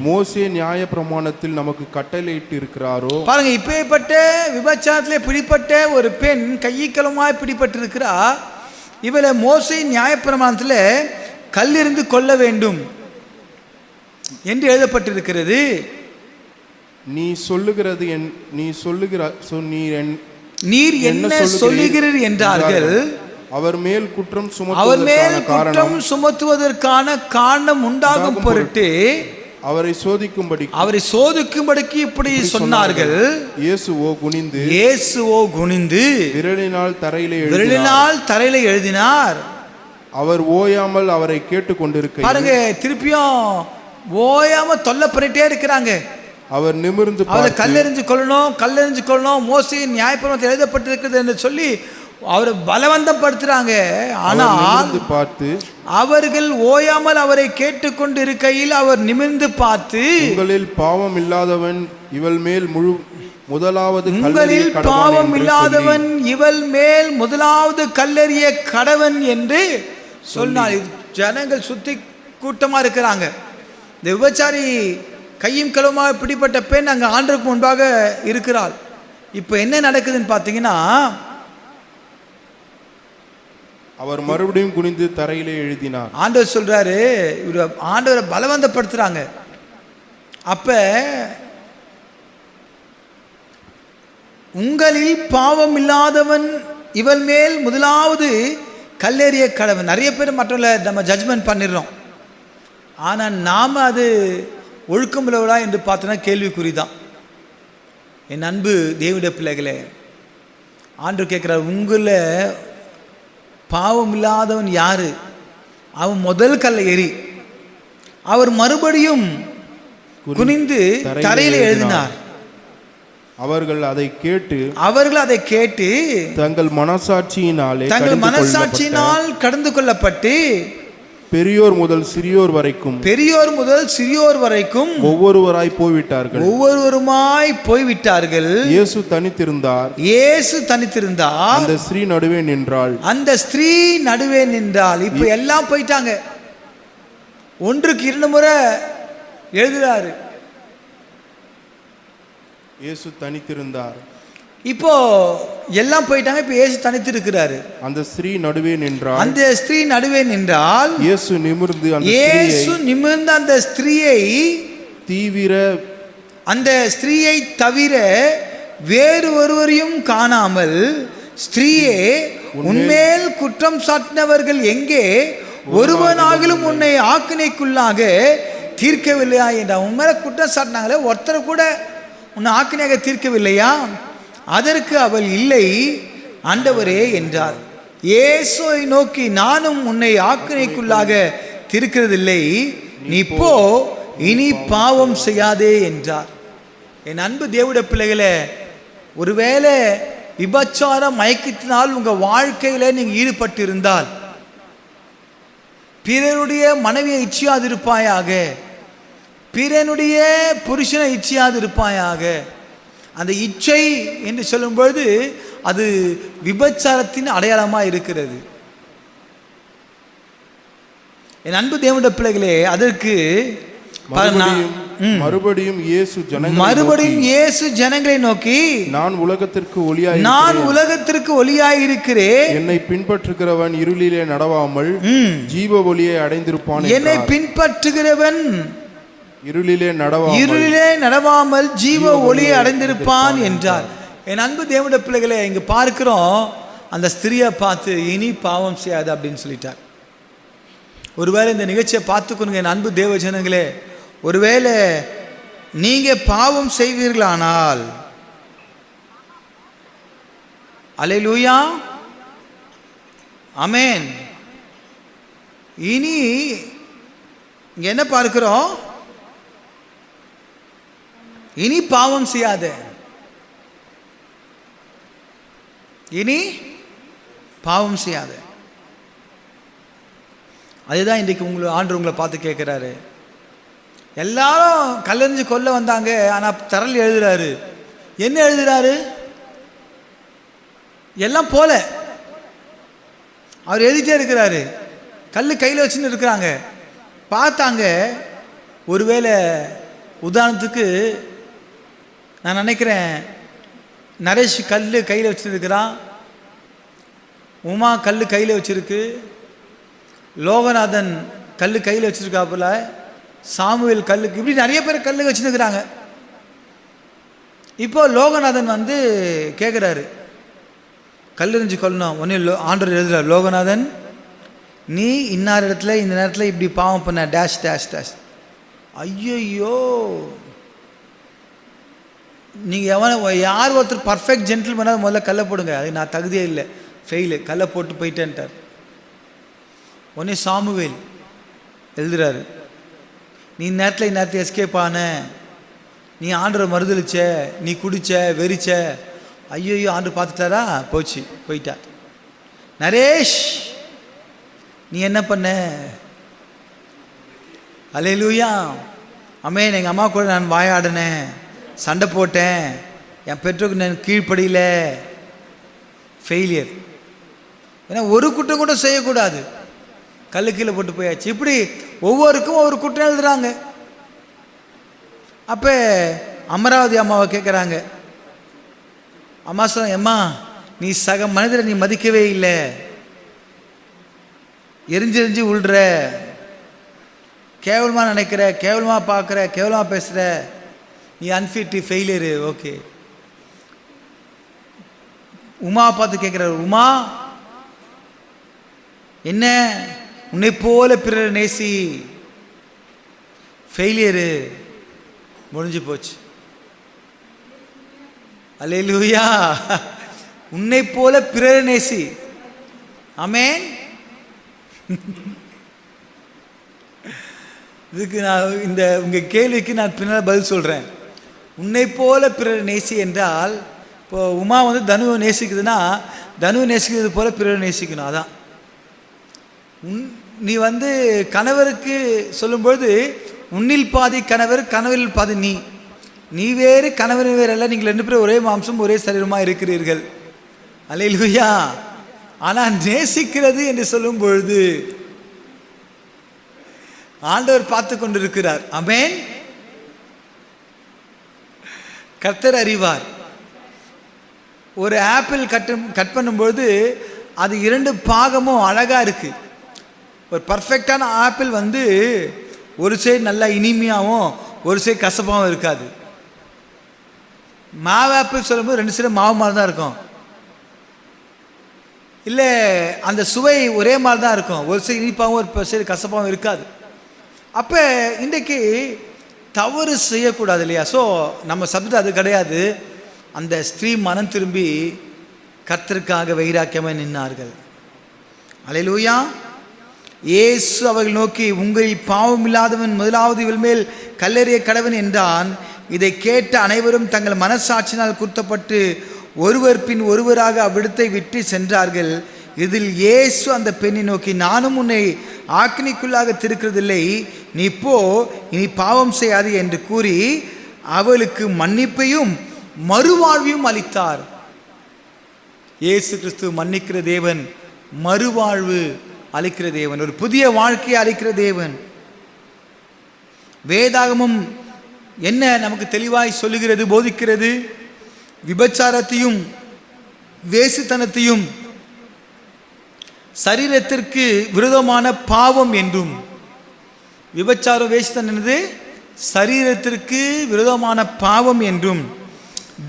மோசே நியாய பிரமாணத்தில் நமக்கு கட்டளையிட்டு இருக்கிறாரோ. பாருங்க, இப்பேற்பட்ட விபச்சாரத்திலே பிடிப்பட்ட ஒரு பெண் கையக்களமாய் பிடிப்பட்டிருக்கிறா. இவளை மோசே நியாய பிரமாணத்தில் கல்லெறிந்து கொள்ள வேண்டும் என்று எழுதப்பட்டிருக்கிறது. நீர் என்ன சொல்லுகிறீர் என்றார்கள். அவர் மேல் குற்றம் சுமத்துவதற்கான காரணம் உண்டாகும் பொருட்டு அவரை சோதிக்கும்படிக்கு இப்படி சொன்னார்கள். இயேசுவோ குனிந்து விரலினால் தரையிலே எழுதினார். அவர் ஓயாமல் அவரை கேட்டு கொண்டிருக்க பாருங்க. திருப்பியும் ஓயாம தொல்லை பண்ணிட்டே இருக்கிறாங்க. அவர் நிமிர்ந்து கல்லெறிஞ்சு கொள்ளணும் மோசே நியாயப்பிரமாணத்தில் எழுதப்பட்டிருக்கிறது என்று சொல்லி அவரை பலவந்தப்படுத்துறாங்க. ஆனால் பார்த்து அவர்கள் ஓயாமல் அவரை கேட்டுக்கொண்டு இருக்கையில் அவர் நிமிர்ந்து பார்த்து, உங்களில் பாவம் இல்லாதவன் இவள் மேல் முதலாவது உங்களில் பாவம் இல்லாதவன் இவள் மேல் முதலாவது கல்லெறிய கடவன் என்று சொன்னார். ஜனங்கள் சுத்தி கூட்டமா இருக்கிறாங்க. இந்த விபச்சாரி கையும் களவுமாக பிடிப்பட்ட பெண் அங்கே ஆண்டருக்கு முன்பாக இருக்கிறாள். இப்போ என்ன நடக்குதுன்னு பார்த்தீங்கன்னா, அவர் மறுபடியும் குனிந்து தரையிலே எழுதினார். ஆண்டவர் சொல்றாரு, இவர் ஆண்டவரை பலவந்தப்படுத்துறாங்க. அப்ப உங்களில் பாவம் இல்லாதவன் இவள் மேல் முதலாவது கல்லெறிய கடவன். நிறைய பேர் மற்றவங்களை நம்ம ஜட்ஜ்மெண்ட் பண்ணிடுறோம். ஆனால் நாம் அது ஒழுக்கமுள்ளவளா என்று பார்த்தோன்னா கேள்விக்குறிதான். என் அன்பு தேவனுடைய பிள்ளைகளே, ஆண்டவர் கேட்குறார், உங்களை பாவம் இல்லாதவன் யாரு? அவன் முதல் கல்லை எறி. அவர் மறுபடியும் குனிந்து தரையில எழுதினார். அவர்கள் அதை கேட்டு தங்கள் மனசாட்சியினால் கடந்து கொள்ளப்பட்டு பெரியோர் முதல் சிறியோர் வரைக்கும் ஒவ்வொருவருமாய் போய்விட்டார்கள். இயேசு தனித்திருந்தார். அந்த ஸ்திரீ நடுவே நின்றாள். இப்ப எல்லாம் போயிட்டாங்க. ஒன்றுக்கு 2 முறை எழுதுறாரு, இயேசு தனித்திருந்தார். இப்போ எல்லாம் போயிட்டாங்க. இப்ப இயேசு தனித்து இருக்கிறாரு. அந்த ஸ்திரீ நடுவே நின்றால் இயேசு நிமிர்ந்து அந்த ஸ்திரீயை தவிர வேறு ஒருவரையும் காணாமல், ஸ்திரீயே, உன்மேல் குற்றம் சாட்டினவர்கள் எங்கே? ஒருவனாகிலும் உன்னை ஆக்கினைக்குள்ளாக தீர்க்கவில்லையா என்றார். உன் மேல குற்றம் சாட்டினாங்களே, ஒருத்தர் கூட உன்னை ஆக்கினையாக தீர்க்கவில்லையா? அதற்கு அவள், இல்லை ஆண்டவரே என்றார். இயேசுவை நோக்கி, நானும் உன்னை ஆக்கினைக்குள்ளாக தீர்க்கிறதில்லை, நீ போ, இனி பாவம் செய்யாதே என்றார். என் அன்பு தேவனுடைய பிள்ளைகளே, ஒருவேளை விபச்சார மயக்கத்தினால் உங்க வாழ்க்கையில நீங்க ஈடுபட்டு இருந்தால், பிறருடைய மனைவியை இச்சியாதிருப்பாயாக, பிறனுடைய புருஷனை இச்சியாதிருப்பாயாக. அந்த இச்சை என்று சொல்லும்பொழுது அது விபச்சாரத்தின் அடையாளமாக இருக்கிறது. என் அன்பு தேவனுடைய பிள்ளைகளே, அதற்கு மறுபடியும் இயேசு ஜனங்களை நோக்கி, நான் உலகத்திற்கு ஒளியாய் இருக்கிறேன். என்னை பின்பற்றுகிறவன் இருளிலே நடவாமல் ஜீவ ஒளியை அடைந்திருப்பான். என்னை பின்பற்றுகிறவன் இருளிலே நடவாமல் ஜீவ ஒளியை அடைந்திருப்பான் என்றார். என் அன்பு தேவனுடைய பிள்ளைகளை, இங்க பார்க்கிறோம், அந்த ஸ்திரியை பார்த்து இனி பாவம் செய்யாது அப்படின்னு சொல்லிட்டார். ஒருவேளை இந்த நிகழ்ச்சியை பார்த்துக்கொண்டு என் அன்பு தேவ ஜனங்களே, ஒருவேளை நீங்க பாவம் செய்வீர்களானால், அல்லேலூயா, ஆமென். இனி இங்க என்ன பார்க்கிறோம்? இனி பாவம் செய்யாத, இனி பாவம் செய்யாத. அதுதான் இன்றைக்கு ஆண்டவர் உங்களை பார்த்து கேட்குறாரு. எல்லாரும் கல்லெறிஞ்சு கொல்ல வந்தாங்க, ஆனால் தரல் எழுதுறாரு. என்ன எழுதுறாரு? எல்லாம் போல அவர் எழுதிட்டே இருக்கிறாரு. கல் கையில் வச்சுன்னு இருக்கிறாங்க. பார்த்தாங்க. ஒருவேளை உதாரணத்துக்கு நான் நினைக்கிறேன், நரேஷ் கல் கையில் வச்சுருக்கிறான், உமா கல் கையில் வச்சுருக்கு, லோகநாதன் கல் கையில் வச்சுருக்காப்புல, சாமுவேல் கல்லுக்கு, இப்படி நிறைய பேர் கல் வச்சுருக்கிறாங்க. இப்போ லோகநாதன் வந்து கேட்குறாரு, கல் எறிஞ்சு கொல்லணும். ஒன்றும் ஆண்டவர் எழுதுறார், லோகநாதன் நீ இன்னார் இடத்துல இந்த நேரத்தில் இப்படி பாவம் பண்ண டேஷ் டேஷ் டேஷ். ஐயோ, நீங்கள் யார் ஒருத்தர் பர்ஃபெக்ட் ஜென்டில்மேனாக முதல்ல கல்லை போடுங்க. அது நான் தகுதியே இல்லை, ஃபெயிலு, கல்லை போட்டு போயிட்டேன்ட்டார். உடனே சாமுவேல் எழுதுறாரு, நீ நேரத்தில் எஸ்கேப் ஆன, நீ ஆண்டரை மறுதளிச்ச, நீ குடிச்ச, வெறிச்ச. ஐயோ, ஆண்டர் பார்த்துட்டாரா, போச்சு, போயிட்டார். நரேஷ் நீ என்ன பண்ண? அல்லேலூயா, ஆமென். எங்கள் அம்மா கூட நான் வாயாடினேன், சண்டை போட்டேன், என் பெற்றோருக்கு நான் கீழ்ப்படியில. ஃபெயிலியர். ஏன்னா ஒரு குற்றம் கூட செய்யக்கூடாது, கல்லு கீழே போட்டு போயாச்சு. இப்படி ஒவ்வொருக்கும் ஒவ்வொரு குற்றம் எழுதுறாங்க. அப்போ அமராவதி அம்மாவை கேட்குறாங்க. அம்மா சொன்ன, அம்மா நீ சக மனிதரை நீ மதிக்கவே இல்லை, எரிஞ்செறிஞ்சு விழுற, கேவலமாக நினைக்கிற, கேவலமாக பார்க்குற, கேவலமாக பேசுகிற, நீ அன்ஃபிட், ஃபெயிலியரு. ஓகே. உமாவை பார்த்து கேட்குறாரு, உமா என்ன உன்னை போல பிறர் நேசி. ஃபெயிலியரு, முடிஞ்சு போச்சு. அல்லேலூயா. உன்னை போல பிறர் நேசி. ஆமென். இதுக்கு நான் இந்த உங்கள் கேள்விக்கு நான் பின்னால் பதில் சொல்கிறேன். உன்னை போல பிறர் நேசி என்றால், இப்போ உமா வந்து தனுவை நேசிக்குதுன்னா, தனுவை நேசிக்கிறது போல பிறர் நேசிக்கணும். அதான் நீ வந்து கணவருக்கு சொல்லும்பொழுது, உன்னில் பாதி கணவர், கணவரில் பாதி நீ. நீ வேறு கணவர் வேறு அல்ல, நீங்கள் 2 பேரும் ஒரே மாம்சம் ஒரே சரீரமாக இருக்கிறீர்கள். அல்லேலூயா. ஆனால் நேசிக்கிறது என்று சொல்லும் பொழுது ஆண்டவர் பார்த்து கொண்டிருக்கிறார். ஆமென். கர்த்தர் அறிவார். ஒரு ஆப்பிள் கட் பண்ணும்பொழுது அது 2 பாகமும் அழகாக இருக்குது. ஒரு பர்ஃபெக்டான ஆப்பிள் வந்து ஒரு சைடு நல்லா இனிமையாகவும் ஒரு சைடு கசப்பாகவும் இருக்காது. மாவு ஆப்பிள் சொல்லும்போது 2 சைடு மாவு மாதிரி தான் இருக்கும், இல்லை அந்த சுவை ஒரே மாதிரி தான் இருக்கும், ஒரு சைடு இனிப்பாகவும் ஒரு சைடு கசப்பாகவும் இருக்காது. அப்போ இன்றைக்கு தவறு செய்யக்கூடாது இல்லையா? ஸோ நம்ம சப்ஜெக்ட் அது கிடையாது. அந்த ஸ்திரீ மனம் திரும்பி கர்த்தருக்காக வைராக்கியமாக நின்றார்கள். அல்லேலூயா. இயேசு அவர்கள் நோக்கி, உங்களில் பாவம் இல்லாதவன் முதலாவது இவள் மேல் கல்லெறிய கடவன் என்றான். இதை கேட்ட அனைவரும் தங்கள் மனசாட்சியினால் குத்தப்பட்டு ஒருவர் பின் ஒருவராக அவ்விடத்தை விட்டு சென்றார்கள். இதில் இயேசு அந்த பெண்ணை நோக்கி, நானும் உன்னை ஆக்கினிக்குள்ளாக திருக்கிறதில்லை, நீ போ, இனி பாவம் செய்யாது என்று கூறி அவளுக்கு மன்னிப்பையும் மறுவாழ்வையும் அளித்தார். இயேசு கிறிஸ்து மன்னிக்கிற தேவன், மறுவாழ்வு அளிக்கிற தேவன், ஒரு புதிய வாழ்க்கையை அளிக்கிற தேவன். வேதாகமும் என்ன நமக்கு தெளிவாய் சொல்லுகிறது, போதிக்கிறது? விபச்சாரத்தையும் வேசித்தனத்தையும் சரீரத்திற்கு விரோதமான பாவம் என்றும், விபச்சாரம் வேசித்தனம் என்பது சரீரத்திற்கு விரோதமான பாவம் என்றும்,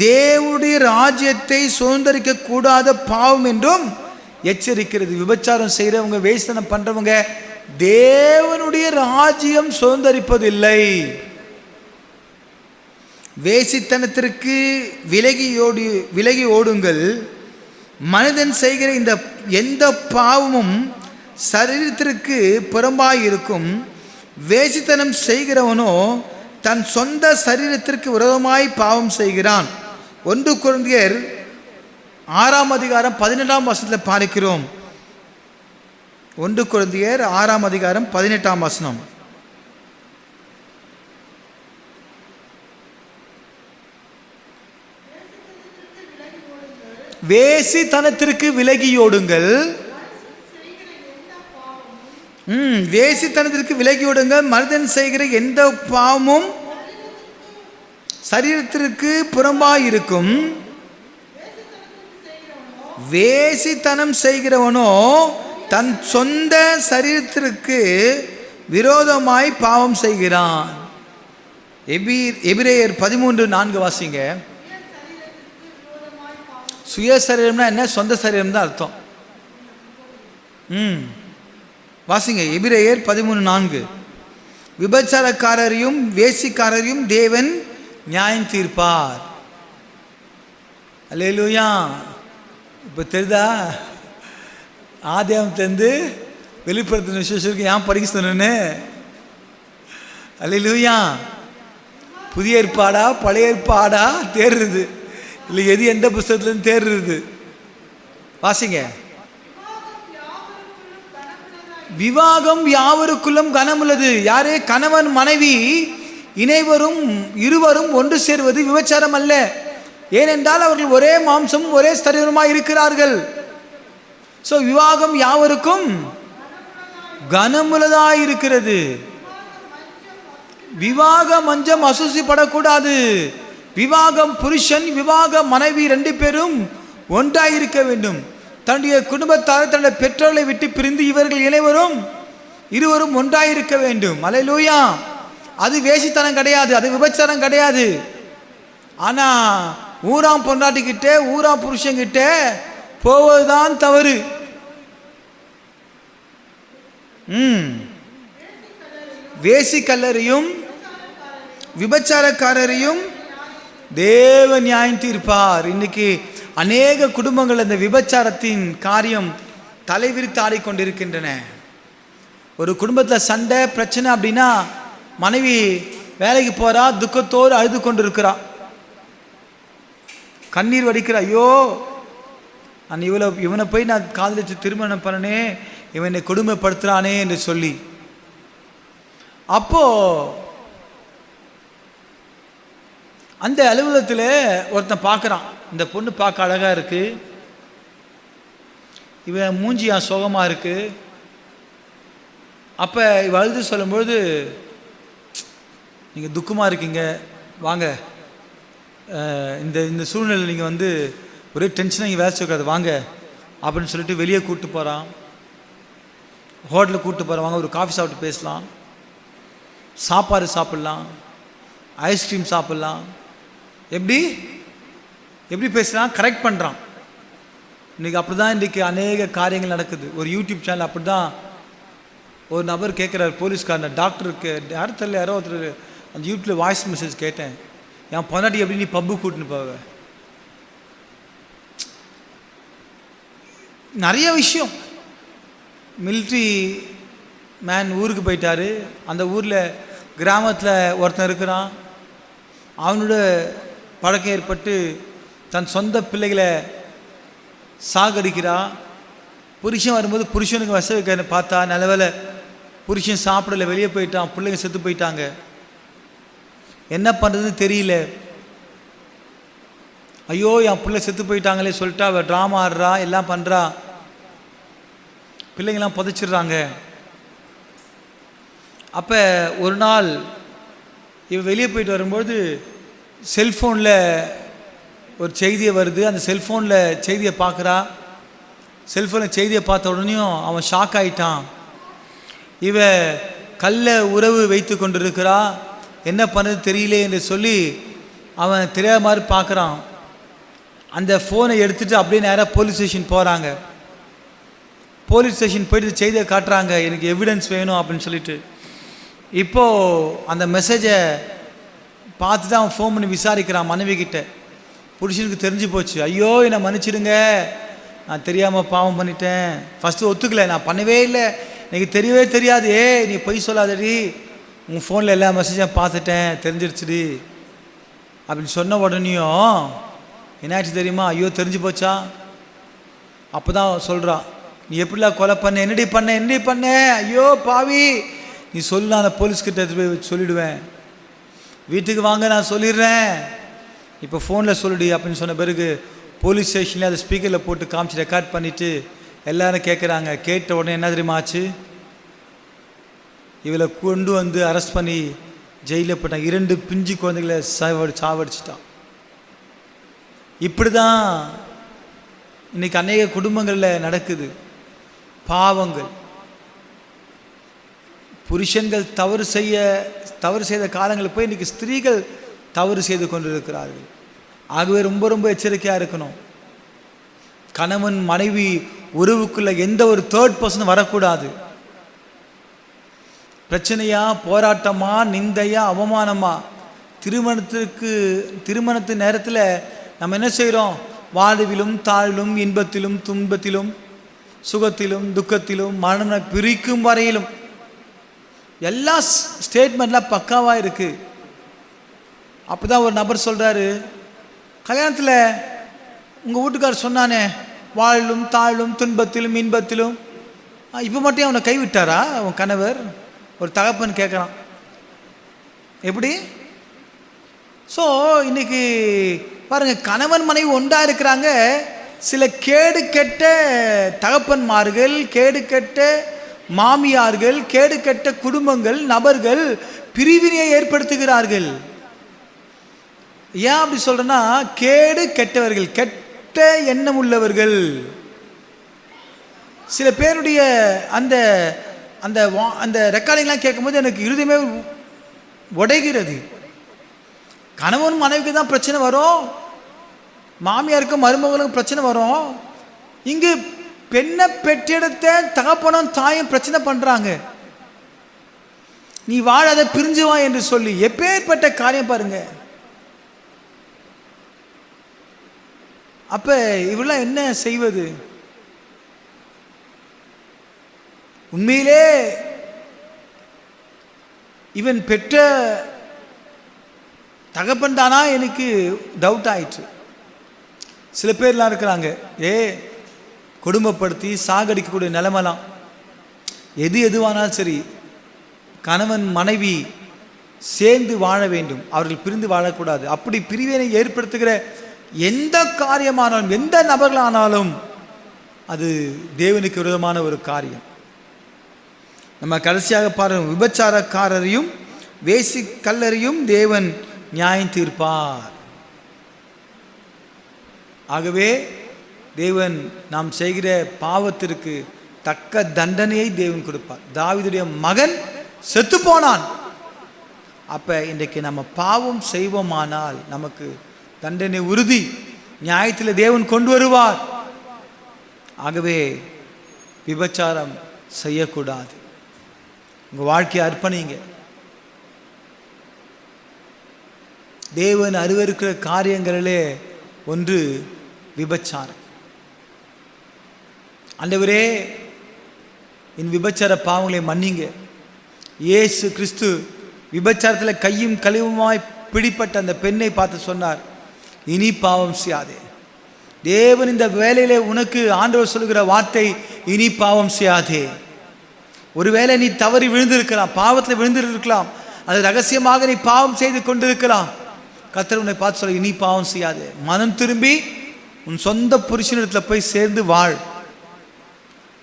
தேவனுடைய ராஜ்யத்தை சுதந்திரிக்க கூடாத பாவம் என்றும் எச்சரிக்கிறது. விபச்சாரம் செய்கிறவங்க, வேசித்தனம் பண்ணுறவங்க தேவனுடைய ராஜ்யம் சுதந்திரிப்பதில்லை. வேசித்தனத்திற்கு விலகி ஓடுங்கள். மனிதன் செய்கிற இந்த எந்த பாவமும் சரீரத்திற்கு புறம்பாயிருக்கும். வேசித்தனம் செய்கிறவனோ தன் சொந்த சரீரத்திற்கு விரோதமாய் பாவம் செய்கிறான். 1 கொரிந்தியர் 6ஆம் அதிகாரம் 18ஆம் வசனத்தில் பார்க்கிறோம். 1 கொரிந்தியர் 6ஆம் அதிகாரம் 18ஆம் வசனம். வேசித்தனத்திற்கு விலகியோடுங்கள். வேசித்தனத்திற்கு விலகியோடுங்கள். மனிதன் செய்கிற எந்த பாவமும் சரீரத்திற்கு புறம்பாயிருக்கும். வேசித்தனம் செய்கிறவனோ தன் சொந்த சரீரத்திற்கு விரோதமாய் பாவம் செய்கிறான். எபிரேயர் 13:4 வாசிங்க. சுயசரீரம்னா என்ன? சொந்த சரீரம் தான் அர்த்தம். வாசிங்க எபிரேயர் 13:4. விபச்சாரக்காரரையும் வேசிக்காரரையும் தேவன் நியாயம் தீர்ப்பார். அல்லேலூயா. இப்போ தெரியுதா? ஆதியாகமத்திலிருந்து வெளிப்படுத்தின விசேஷத்துக்கு ஏன் படிக்க சொன்னேன்னு? அல்லேலூயா. புதிய ஏற்பாடா பழைய ஏற்பாடா தேர்றது இல்லை, எது எந்த புஸ்தகத்துலேருந்து தேர்றது? வாசிங்க. விவாகம் யாவருக்குள்ளும் கனமுள்ளது. யாரே? கணவன் மனைவி இணைவரும் இருவரும் ஒன்று சேர்வது விபச்சாரம் அல்ல. ஏனென்றால் அவர்கள் ஒரே மாம்சம் ஒரே சரீரமாய் இருக்கிறார்கள். ஸோ விவாகம் யாவருக்கும் கனமுள்ளதாய் இருக்கிறது. விவாக மஞ்சம் அசூசிப்படக்கூடாது. விவாகம் புருஷன் விவாக மனைவி 2 பேரும் ஒன்றாய் இருக்க வேண்டும். தன்னுடைய குடும்பத்தார் தன்னுடைய பெற்றோர்களை விட்டு பிரிந்து இவர்கள் இருவரும் ஒன்றாய் இருக்க வேண்டும். அல்லேலூயா. அது வேசித்தனம் கிடையாது, அது விபச்சாரம் கிடையாது. ஆனா ஊராம் பொண்டாட்டிக்கிட்ட ஊராம் புருஷன்கிட்ட போவதுதான் தவறு. வேசி கல்லறையும் விபச்சாரக்காரரையும் தேவ நியாயம் தீர்ப்பார். இன்னைக்கு அநேக குடும்பங்கள் இந்த விபச்சாரத்தின் காரியம் தலைவிரித்து ஆடிக்கொண்டிருக்கின்றன. ஒரு குடும்பத்தில் சண்டை பிரச்சனை அப்படின்னா மனைவி வேலைக்கு போறா, துக்கத்தோடு அழுது கொண்டிருக்கிறா, கண்ணீர் வடிக்கிறா. ஐயோ, நான் இவனை போய் நான் காதலிச்சு திருமணம் பண்ணனே, இவன் என்னை கொடுமைப்படுத்துறானே என்று சொல்லி. அப்போ அந்த அலுவலகத்தில் ஒருத்தன் பார்க்குறான், இந்த பொண்ணு பார்க்க அழகாக இருக்கு, இவன் மூஞ்சியா சோகமாக இருக்கு. அப்போ இவ அழுது சொல்லும்பொழுது, நீங்கள் துக்கமாக இருக்கீங்க, வாங்க, இந்த சூழ்நிலை நீங்கள் ஒரே டென்ஷனாக இங்கே வேலை செய்யக்கூடாது, வாங்க அப்படின்னு சொல்லிட்டு வெளியே கூப்பிட்டு போகிறான், ஹோட்டலுக்கு கூப்பிட்டு போகிறான், வாங்க ஒரு காஃபி சாப்பிட்டு பேசலாம், சாப்பாடு சாப்பிட்லாம், ஐஸ்கிரீம் சாப்பிட்லாம். எப்படி பேசுகிறான், கரெக்ட் பண்ணுறான். இன்றைக்கி அப்படி தான் இன்றைக்கி அநேக காரியங்கள் நடக்குது. ஒரு யூடியூப் சேனல் அப்படி தான் ஒரு நபர் கேட்குறாரு, போலீஸ்காரன் டாக்டருக்கு யாரும் தெரியல, யாரோ ஒருத்தர் அந்த யூடியூப்பில் வாய்ஸ் மெசேஜ் கேட்டேன், என் பொண்டாட்டி எப்படி நீ பப்பு கூட்டின்னு போவ. நிறைய விஷயம். மிலிட்ரி மேன் ஊருக்கு போயிட்டார், அந்த ஊரில் கிராமத்தில் ஒருத்தன் இருக்கிறான், அவனோட பழக்கம் ஏற்பட்டு தன் சொந்த பிள்ளைகளை சாகடிக்கிறா. புருஷன் வரும்போது புருஷனுக்கு வச வைக்க பார்த்தா, நல்லவேளை புருஷன் சாப்பிடல, வெளியே போயிட்டான், பிள்ளைங்க செத்து போயிட்டாங்க. என்ன பண்ணுறதுன்னு தெரியல. ஐயோ, என் பிள்ளை செத்து போயிட்டாங்களே சொல்லிட்டு அவள் ட்ராமா ஆடுறா, எல்லாம் பண்ணுறா, பிள்ளைங்கள்லாம் புதைச்சிடுறாங்க. அப்போ ஒரு நாள் இவன் வெளியே போயிட்டு வரும்போது செல்ஃபோனில் ஒரு செய்தியை வருது. அந்த செல்ஃபோனில் செய்தியை பார்க்குறா. செல்ஃபோனில் செய்தியை பார்த்த உடனேயும் அவன் ஷாக் ஆகிட்டான். இவ கள்ள உறவு வைத்து கொண்டிருக்கிறா, என்ன பண்ணுறது தெரியலே என்று சொல்லி அவன் தெரியாத மாதிரி பார்க்குறான். அந்த ஃபோனை எடுத்துகிட்டு அப்படியே நேராக போலீஸ் ஸ்டேஷன் போகிறாங்க. போலீஸ் ஸ்டேஷன் போயிட்டு செய்தியை காட்டுறாங்க, எனக்கு எவிடன்ஸ் வேணும் அப்படின்னு சொல்லிட்டு. இப்போது அந்த மெசேஜை பார்த்துட்டு அவன் ஃபோன் பண்ணி விசாரிக்கிறான் மனைவி கிட்ட. புருஷனுக்கு தெரிஞ்சு போச்சு. ஐயோ, என்னை மன்னிச்சிடுங்க, நான் தெரியாமல் பாவம் பண்ணிட்டேன், ஃபஸ்ட்டு ஒத்துக்கலை, நான் பண்ணவே இல்லை, எனக்கு தெரியவே தெரியாது, நீ பொய் சொல்லாதடி, உன் ஃபோனில் எல்லா மெசேஜும் பார்த்துட்டேன், தெரிஞ்சிருச்சுடி அப்படின்னு சொன்ன உடனேயும் என்னாச்சு தெரியுமா, ஐயோ தெரிஞ்சு போச்சா. அப்போ தான் சொல்கிறான், நீ எப்படிலாம் கொலை பண்ண, என்னடி பண்ண, ஐயோ பாவி, நீ சொல்லு, நான் அந்த போலீஸ்கிட்ட போய் சொல்லிவிடுவேன், வீட்டுக்கு வாங்க நான் சொல்லிடுறேன், இப்போ ஃபோனில் சொல்லுடி அப்படின்னு சொன்ன பிறகு போலீஸ் ஸ்டேஷனில் அதை ஸ்பீக்கரில் போட்டு காமிச்சு ரெக்கார்ட் பண்ணிவிட்டு எல்லோரும் கேட்குறாங்க. கேட்ட உடனே என்ன தெரியுமா ஆச்சு, இவளை கொண்டு அரெஸ்ட் பண்ணி ஜெயிலில் போட்டான். 2 பிஞ்சு குழந்தைகளை சாவடிச்சிட்டான். இப்படி தான் இன்றைக்கி அநேக குடும்பங்களில் நடக்குது. பாவங்கள், புருஷன்கள் தவறு செய்த காலங்களில் போய் இன்றைக்கி ஸ்திரீகள் தவறு செய்து கொண்டிருக்கிறார்கள். ஆகவே ரொம்ப ரொம்ப எச்சரிக்கையாக இருக்கணும். கணவன் மனைவி உறவுக்குள்ள எந்த ஒரு தேர்ட் பர்சனும் வரக்கூடாது. பிரச்சனையா, போராட்டமா, நிந்தையா, அவமானமா, திருமணத்து நேரத்தில் நம்ம என்ன செய்கிறோம், வாழ்விலும் தாழ்விலும் இன்பத்திலும் துன்பத்திலும் சுகத்திலும் துக்கத்திலும் மரணம் பிரிக்கும் வரையிலும் எல்லா ஸ்டேட்மெண்ட்லாம் பக்காவாக இருக்குது. அப்போ தான் ஒரு நபர் சொல்கிறாரு, கல்யாணத்தில் உங்கள் வீட்டுக்காரர் சொன்னானே, வாழ்லும் தாழ்வும் துன்பத்திலும் இன்பத்திலும் இப்போ மட்டும் அவனை கைவிட்டாரா அவன் கணவர்? ஒரு தகப்பன் கேட்குறான். எப்படி? ஸோ இன்னைக்கு பாருங்க, கணவன் மனைவி ஒன்றா இருக்கிறாங்க. சில கேடு கெட்ட தகப்பன்மார்கள், கேடு கெட்ட மாமியார்கள், கேடு கெட்ட குடும்பங்கள், நபர்கள் பிரிவினையை ஏற்படுத்துகிறார்கள். ஏன் அப்படி சொல்றேன்னா, கேடு கெட்டவர்கள், கெட்ட எண்ணம் உள்ளவர்கள். சில பேருடைய அந்த அந்த அந்த ரெக்கார்டிங்லாம் கேட்கும்போது எனக்கு இருதயமே உடைகிறது. கணவன் மனைவிக்கு தான் பிரச்சனை வரும், மாமியாருக்கும் மருமகளுக்கும் பிரச்சனை வரும். இங்கு பெண்ணை பெற்றெடுத்த தகப்பனும் தாயும் பிரச்சனை பண்றாங்க. நீ வாழாத பிரிஞ்சு வா என்று சொல்லி. எப்பேற்பட்ட காரியம் பாருங்க. அப்ப இவெல்லாம் என்ன செய்வது? உண்மையிலே இவன் பெற்ற தகப்பன் தானா எனக்கு டவுட் ஆயிடுச்சு. சில பேர்லாம் இருக்கிறாங்க, குடும்பப்படுத்தி சாகடிக்கக்கூடிய நிலைமைலாம். எதுவானாலும் சரி, கணவன் மனைவி சேர்ந்து வாழ வேண்டும், அவர்கள் பிரிந்து வாழக்கூடாது. அப்படி பிரிவினை ஏற்படுத்துகிற எந்த காரியமானாலும், எந்த நபர்களானாலும் அது தேவனுக்கு விரோதமான ஒரு காரியம். நம்ம கடைசியாக பாருங்க, விபச்சாரக்காரரையும் வேசி கல்லரையும் தேவன் நியாயம் தீர்ப்பார். ஆகவே தேவன் நாம் செய்கிற பாவத்திற்கு தக்க தண்டனையை தேவன் கொடுப்பார். தாவீதுடைய மகன் செத்து போனான். அப்ப இன்றைக்கு நம்ம பாவம் செய்வோமானால் நமக்கு தண்டனை உறுதி, நியாயத்தில் தேவன் கொண்டு வருவார். ஆகவே விபச்சாரம் செய்யக்கூடாது. உங்க வாழ்க்கையை அர்ப்பணிங்க. தேவன் அருவருக்கிற காரியங்களிலே ஒன்று விபச்சாரம். ஆண்டவரே, என் விபச்சார பாவங்களை மன்னிங்க. இயேசு கிறிஸ்து விபச்சாரத்தில் கையும் கழிவுமாய் பிடிப்பட்ட அந்த பெண்ணை பார்த்து சொன்னார், இனி பாவம் செய்யாதே. தேவன் இந்த வேலையிலே உனக்கு ஆண்டவர் சொல்லுகிற வார்த்தை, இனி பாவம் செய்யாதே. ஒருவேளை நீ தவறி விழுந்திருக்கலாம், பாவத்தில் விழுந்திருக்கலாம், அது ரகசியமாக நீ பாவம் செய்து கொண்டிருக்கலாம். கர்த்தர் உன்னை பார்த்து சொல்ல, இனி பாவம் செய்யாதே. மனம் திரும்பி உன் சொந்த புருஷனிடத்தில் போய் சேர்ந்து வாழ்.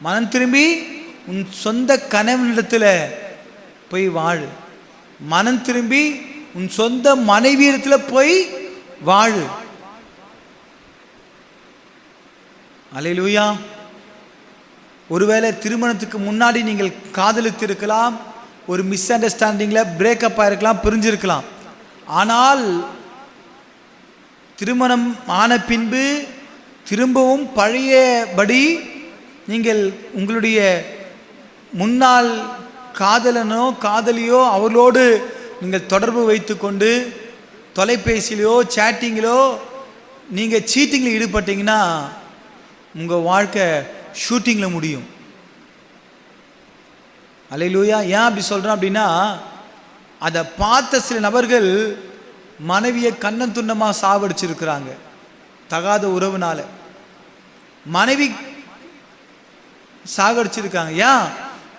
மனம் திரும்பி உன் சொந்த கணவனிடத்தில் போய் வாழு. மனம் திரும்பி உன் சொந்த மனைவியிடத்தில் போய் வாழு. அல்லேலூயா. ஒருவேளை திருமணத்துக்கு முன்னாடி நீங்கள் காதலித்து இருக்கலாம், ஒரு மிஸ் அண்டர்ஸ்டாண்டிங்கில் பிரேக்கப் ஆகிருக்கலாம், பிரிஞ்சிருக்கலாம். ஆனால் திருமணம் ஆன பின்பு திரும்பவும் பழையபடி நீங்கள் உங்களுடைய முன்னாள் காதலனோ காதலியோ அவர்களோடு நீங்கள் தொடர்பு வைத்து கொண்டு தொலைபேசியிலையோ சேட்டிங்கிலோ நீங்கள் சீட்டிங்கில் ஈடுபட்டீங்கன்னா உங்கள் வாழ்க்கை ஷூட்டிங்கில் முடியும். அல்லேலூயா. ஏன் அப்படி சொல்கிறேன் அப்படின்னா, அதை பார்த்த சில நபர்கள் மனைவியை கண்ணன் துண்டமாக சாவடிச்சிருக்கிறாங்க. தகாத உறவுனால மனைவி சாகடிச்சிருக்காங்க. ஏன்?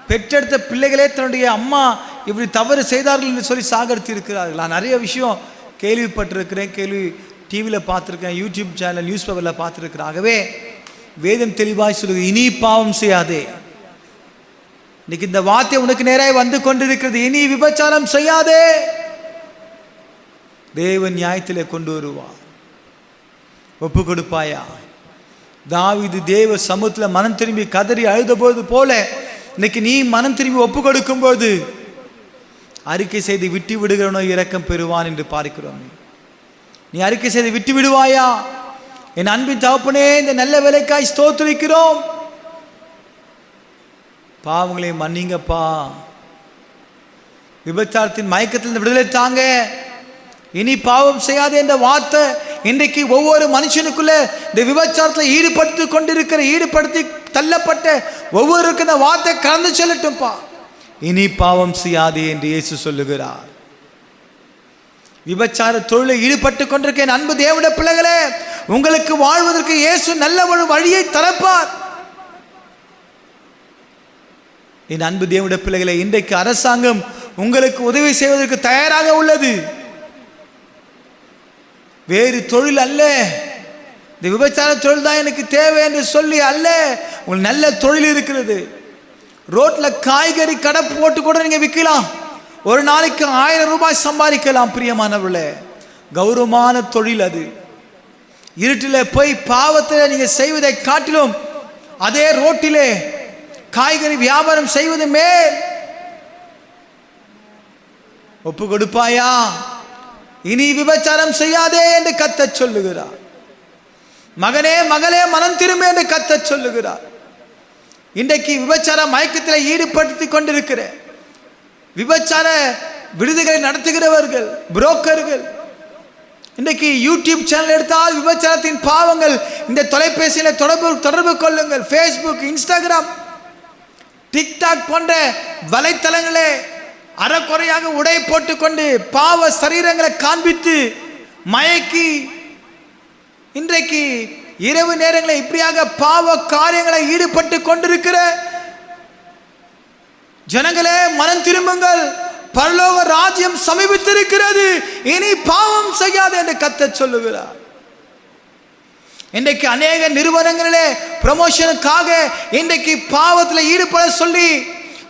பெற்றெடுத்த பிள்ளைகளே தன்னுடைய அம்மா இப்படி தவறு செய்தார்கள் என்று சொல்லி சாகடித்து இருக்கிறார்கள். நான் நிறைய விஷயம் கேள்விப்பட்டிருக்கிறேன், டிவியில் பார்த்துருக்கேன், யூடியூப் சேனல், நியூஸ் பேப்பரில் பார்த்துருக்கிறேன். ஆகவே வேதம் தெளிவாய் சொல்லுது, இனி பாவம் செய்யாதே. இன்னைக்கு இந்த வார்த்தை உனக்கு நேராக வந்து கொண்டிருக்கிறது, இனி விபச்சாரம் செய்யாதே. தேவன் நியாயத்திலே கொண்டு வருவார். ஒப்பு கொடுப்பாயா? தாவீது தேவ சமூகத்தில் மனம் திரும்பி கதறி அழுத போது போல இன்னைக்கு நீ மனம் திரும்பி ஒப்பு கொடுக்கும் போது அறிக்கை செய்து விட்டு விடுகிறனோ இரக்கம் பெறுவான் என்று பார்க்கிறோம். நீ அறிக்கை செய்து விட்டு விடுவாயா? என் அன்பின் தகப்பனே, இந்த நல்ல வேலைக்காய் ஸ்தோத்திரிக்கிறோம். பாவங்களை மன்னிங்கப்பா. விபச்சாரத்தின் மயக்கத்தில் விடுதலை தாங்க. இனி பாவம் செய்யாதே என்ற வார்த்தை இன்றைக்கு ஒவ்வொரு மனுஷனுக்குள்ள இந்த விபச்சாரத்தில் ஈடுபடுத்தி தள்ளப்பட்ட ஒவ்வொருக்கும் இந்த வார்த்தை கலந்து சொல்லட்டும்பா. இனி பாவம் செய்யாதே என்று இயேசு சொல்லுகிறார். விபச்சார தொழிலில் ஈடுபட்டு கொண்டிருக்க என் அன்பு தேவனுடைய பிள்ளைகளே, உங்களுக்கு வாழ்வதற்கு இயேசு நல்ல ஒரு வழியை திறப்பார். என் அன்பு தேவனுடைய பிள்ளைகளை, இன்றைக்கு அரசாங்கம் உங்களுக்கு உதவி செய்வதற்கு தயாராக உள்ளது. வேறு தொழில் அல்ல, இந்த விபச்சார தொழில் தான் எனக்கு தேவை என்று சொல்லி அல்ல. உங்களுக்கு நல்ல தொழில் இருக்கிறது. ரோட்ல காய்கறி கடை போட்டு கூட நீங்க விற்கலாம். ஒரு நாளைக்கு 1000 ரூபாய் சம்பாதிக்கலாம். பிரியமானவர்களே, கௌரவமான தொழில் அது. இருட்டில் போய் பாவத்தில் நீங்க செய்வதை காட்டிலும் அதே ரோட்டிலே காய்கறி வியாபாரம் செய்வது மேல். ஒப்பு கொடுப்பாயா? இனி விபச்சாரம் செய்யாதே என்று கர்த்தர் சொல்லுகிறார். மகனே மகளே மனம் திரும்ப என்று கர்த்தர் சொல்லுகிறார். இன்றைக்கு விபச்சார மயக்கத்தில் ஈடுபடுத்தி கொண்டிருக்கிற விபச்சார விடுதிகளை நடத்துகிறவர்கள், புரோக்கர்கள், இன்றைக்கு யூடியூப் சேனல் எடுத்தால் விபச்சாரத்தின் பாவங்கள் இந்த தொலைபேசியில் தொடர்பு கொள்ளுங்கள். ஃபேஸ்புக், இன்ஸ்டாகிராம், டிக்டாக் போன்ற வலைத்தளங்களே அறக்குறையாக உடை போட்டுக்கொண்டு பாவ சரீரங்களை காண்பித்து மயக்கி இன்றைக்கு இரவு நேரங்களில் இப்படியாக பாவ காரியங்களை ஈடுபட்டு கொண்டிருக்கிற ஜனங்களே, மனம் திரும்புங்கள். பரலோக ராஜ்யம் சமீபித்திருக்கிறது. இனி பாவம் செய்யாது என்று கர்த்தர் சொல்லுகிறார். இன்றைக்கு அநேக நிறுவனங்களிலே ப்ரமோஷனுக்காக இன்றைக்கு பாவத்தில் ஈடுபட சொல்லி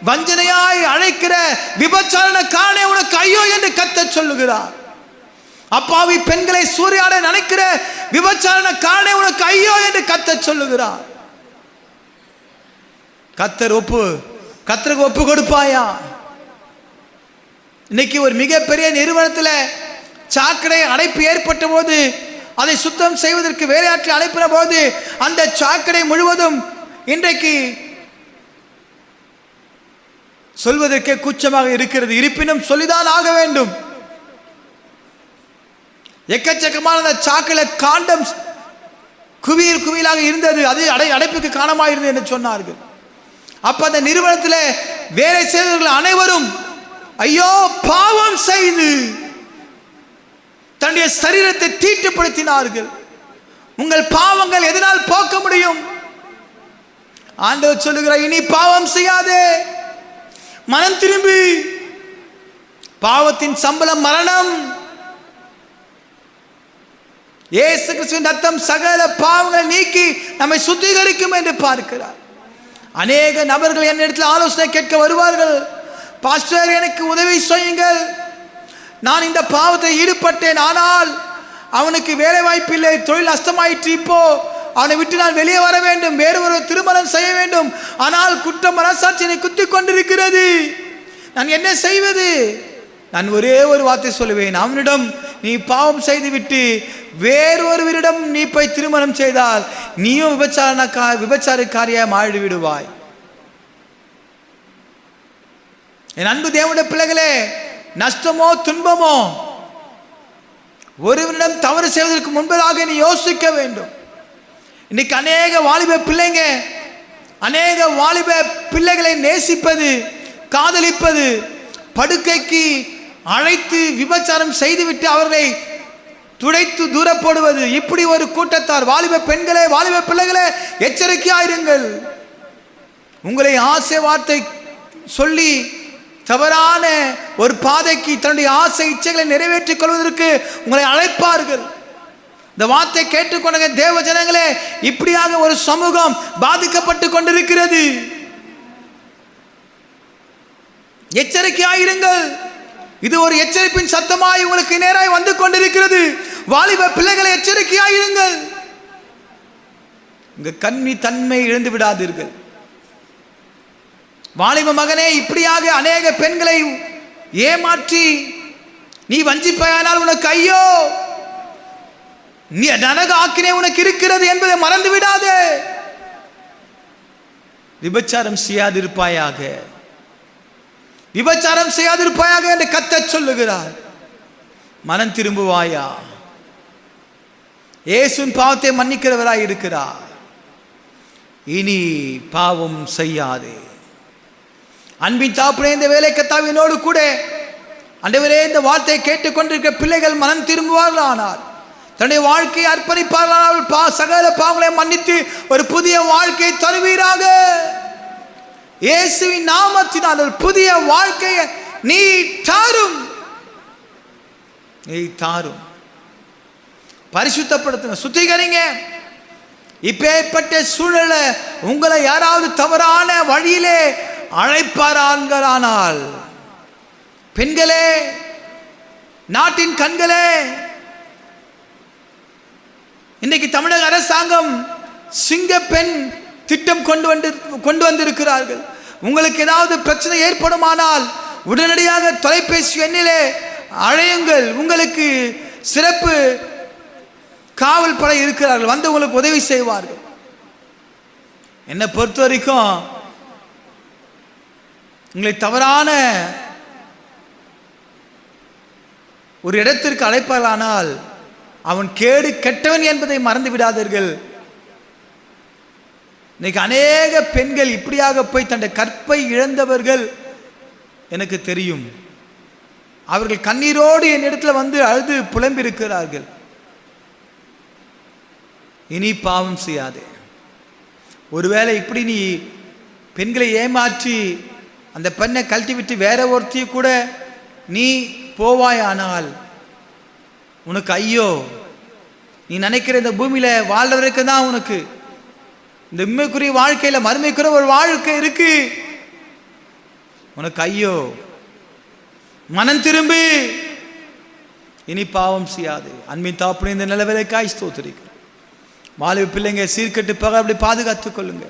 வஞ்சனையாய் அழைக்கிற விபச்சாரக்காரனே உனக்கு ஐயோ என்று கர்த்தர் சொல்லுகிறார். அப்பாவி பெண்களை சூறையாட நினைக்கிற விபச்சாரக்காரனே உனக்கு ஐயோ என்று கர்த்தர் சொல்லுகிறார். கர்த்தருக்கு ஒப்பு கொடுப்பாயா? இன்னைக்கு ஒரு மிகப்பெரிய நிறுவனத்தில் சாக்கடை அடைப்பு ஏற்பட்ட போது அதை சுத்தம் செய்வதற்கு வேலையாட்கள் அனுப்பின போது அந்த சாக்கடை முழுவதும் இன்றைக்கு சொல்வதற்கே கூச்சமாக இருக்கிறது. இருப்பினும் சொல்லிதான் ஆக வேண்டும். எக்கச்சக்கமான அந்த சாக்கடை காண்டம் குவியலாக இருந்தது. அது அடைப்புக்கு காரணமாக இருந்தது என்று சொன்னார்கள். அப்ப அந்த நிறுவனத்தில் வேலை செய்தவர்கள் அனைவரும் ஐயோ பாவம் செய்து தன்னுடைய சரீரத்தை தீட்டுப்படுத்தினார்கள். உங்கள் பாவங்கள் எதனால் போக்க முடியும்? ஆண்டவர் சொல்லுகிறார், இனி பாவம் செய்யாதே, மனம் திரும்பி. பாவத்தின் சம்பளம் மரணம். இயேசு கிறிஸ்துவின் ரத்தம் சகல பாவங்களை நீக்கி நம்மை சுத்திகரிக்கும் என்று பார்க்கிறார். அநேக நபர்கள் என்னிடத்தில் ஆலோசனை கேட்க வருவார்கள். பாஸ்டர், எனக்கு உதவி செய்யுங்கள், நான் இந்த பாவத்தை ஈடுபட்டேன், ஆனால் அவனுக்கு வேலை வாய்ப்பு இல்லை, தொழில் நஷ்டமாயிற்று, இப்போ அவனை விட்டு நான் வெளியே வர வேண்டும், வேறு ஒரு திருமணம் செய்ய வேண்டும், ஆனால் குற்ற மனசாட்சியை குத்தி கொண்டிருக்கிறது, நான் என்ன செய்வது? நான் ஒரே ஒரு வார்த்தை சொல்லுவேன், அவனிடம் நீ பாவம் செய்து விட்டு வேறொருவரிடம் நீ போய் திருமணம் செய்தால் நீயும் விபச்சாரக்காரியாக மாறி விடுவாய். என் அன்பு தேவனுடைய பிள்ளைகளே, நஷ்டமோ துன்பமோ ஒருவரிடம் தவறு செய்வதற்கு முன்பதாக நீ யோசிக்க வேண்டும். இன்னைக்கு அநேக வாலிப பிள்ளைகளை நேசிப்பது, காதலிப்பது, படுக்கைக்கு அழைத்து விபச்சாரம் செய்துவிட்டு அவர்களை துடைத்து தூர போடுவது, இப்படி ஒரு கூட்டத்தார். வாலிப பெண்களே, வாலிப பிள்ளைகளே, எச்சரிக்கையாயிருங்கள். உங்களை ஆசை வார்த்தை சொல்லி தவறான ஒரு பாதைக்கு தன்னுடைய ஆசை இச்சைகளை நிறைவேற்றிக் கொள்வதற்கு உங்களை அழைப்பார்கள். இந்த வார்த்தை கேட்டுக்கொண்ட தேவ ஜனங்களே, இப்படியாக ஒரு சமூகம் பாதிக்கப்பட்டு கொண்டிருக்கிறது. எச்சரிக்கையாயிருங்கள். இது ஒரு எச்சரிப்பின் சத்தமாய் உங்களுக்கு நேராய் வந்து கொண்டிருக்கிறது. வாலிப பிள்ளைகளை எச்சரிக்கையாயிருங்கள். உங்க கன்னி தன்மை இழந்து விடாதீர்கள். வாலிப மகனே, இப்படியாக அநேக பெண்களை ஏமாற்றி நீ வஞ்சிப்பாயானால் உனக்கு ஐயோ, நீ நரக ஆக்கினை உனக்கு இருக்கிறது என்பதை மறந்து விடாதே. விபச்சாரம் செய்யாதிருப்பாயாக, விபச்சாரம் செய்யாதிருப்பாயாக என்று கர்த்தர் சொல்லுகிறார். மனம் திரும்புவாயா? இயேசுவின் பாவத்தை மன்னிக்கிறவராய் இருக்கிறார். இனி பாவம் செய்யாதே. அன்பின் தாப்பனே, இந்த வேலை கத்தாவினோடு கூட ஆண்டவரே, இந்த வார்த்தையை கேட்டுக்கொண்டிருக்கிற பிள்ளைகள் மனம் திரும்புவார்கள், ஆனால் தன்னுடைய வாழ்க்கையை அர்ப்பணிப்பார்கள், சகல பாவங்களை மன்னித்து ஒரு புதிய வாழ்க்கையை தருவீராக. இயேசுவின் நாமத்தினால் ஒரு புதிய வாழ்க்கையை நீ தாரும். பரிசுத்தப்படுத்துங்க, சுத்திகரிங்க. இப்பேற்பட்ட சூழலை உங்களை யாராவது தவறான வழியிலே அழைப்பார்கள், பெண்களே, நாட்டின் கண்களே, இன்றைக்கு தமிழக அரசாங்கம் சிங்க பெண் திட்டம் கொண்டு வந்திருக்கிறார்கள். உங்களுக்கு ஏதாவது பிரச்சனை ஏற்படுமானால் உடனடியாக தொலைபேசி எண்ணிலே அழையுங்கள். உங்களுக்கு சிறப்பு காவல் படை இருக்கிறார்கள், வந்து உங்களுக்கு உதவி செய்வார்கள். என்னை பொறுத்த வரைக்கும் உங்களை தவறான ஒரு இடத்திற்கு அழைப்பார்களானால் அவன் கேடு கெட்டவன் என்பதை மறந்து விடாதீர்கள். இன்னைக்கு அநேக பெண்கள் இப்படியாக போய் தன்னுடைய கற்பை இழந்தவர்கள் எனக்கு தெரியும். அவர்கள் கண்ணீரோடு என்னிடத்தில் வந்து அழுது புலம்பிருக்கிறார்கள். இனி பாவம் செய்யாதே. ஒருவேளை இப்படி நீ பெண்களை ஏமாற்றி அந்த பெண்ணை கழட்டி விட்டு வேற ஒருத்திய கூட நீ போவாயானால் உனக்கு ஐயோ. நீ நினைக்கிற இந்த பூமியில வாழ்றதுக்கு தான் உனக்கு இந்த உண்மைக்குரிய வாழ்க்கையில மறுமைக்குரிய ஒரு வாழ்க்கை இருக்கு. உனக்கு ஐயோ, மனம் திரும்பு, இனி பாவம் செய்யாது. அன்பின் தாப்புன இந்த நிலவிலைக்காய் ஸ்தோத்திரிக்கிறோம். வாலிப பிள்ளைங்க சீர்கட்டு பக அப்படி பாதுகாத்துக் கொள்ளுங்க,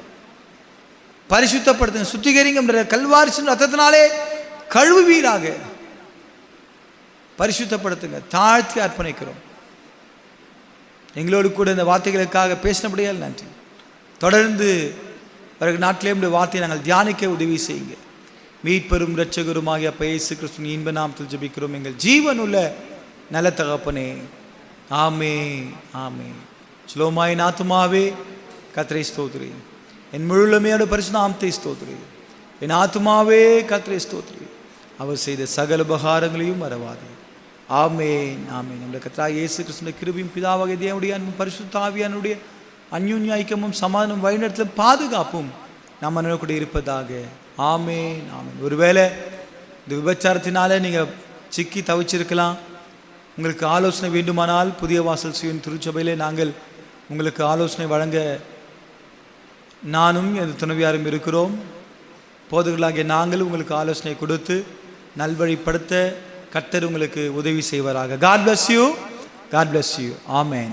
பரிசுத்தப்படுத்துங்க, சுத்திகரிங்க. கல்வாரி ரத்தத்தினாலே கழுவுவீராக, பரிசுத்தப்படுத்துங்க, தாழ்த்தி அர்ப்பணிக்கிறோம். எங்களோடு கூட இந்த வார்த்தைகளுக்காக பேசினபடியால் நன்றி. தொடர்ந்து பிறகு நாட்டிலே இந்த வார்த்தையை நாங்கள் தியானிக்க உதவி செய்யுங்க. மீட்பெரும் இரட்சகருமாகிய அப்ப இயேசு கிறிஸ்துவின் இன்ப நாமத்தில் ஜெபிக்கிறோம் எங்கள் ஜீவனுள்ள நல்ல தகப்பனே, ஆமே ஆமே. சுலோமாயின் ஆத்துமாவே கர்த்தரை ஸ்தோத்திரி, என் முழுமையோட பரிசுத்த நாமத்தை ஸ்தோத்திரி. என் ஆத்துமாவே கர்த்தரை ஸ்தோத்திரி, அவர் செய்த சகல உபகாரங்களையும் மறவாதே. ஆமென் ஆமென். நம்முடைய கர்த்தராகிய இயேசு கிறிஸ்துவின் கிருபையும் பிதாவாகிய தேவனுடைய அன்பும் பரிசுத்த ஆவியானுடைய அந்யோன்ய ஐக்கியமும் சமாதானம் வழிநடத்தலும் பாதுகாப்பும் நம்ம கூட இருப்பதாக. ஆமென் ஆமென். ஒருவேளை இந்த விபச்சாரத்தினால நீங்கள் சிக்கி தவிச்சிருக்கலாம். உங்களுக்கு ஆலோசனை வேண்டுமானால் புதிய வாசல் சியோன் திருச்சபையிலே நாங்கள் உங்களுக்கு ஆலோசனை வழங்க நானும் என் துணைவியாரும் இருக்கிறோம். போதகர்களாகிய நாங்கள் உங்களுக்கு ஆலோசனை கொடுத்து நல்வழிப்படுத்த கர்த்தர் உங்களுக்கு உதவி செய்வாராக. God bless you. God bless you. Amen.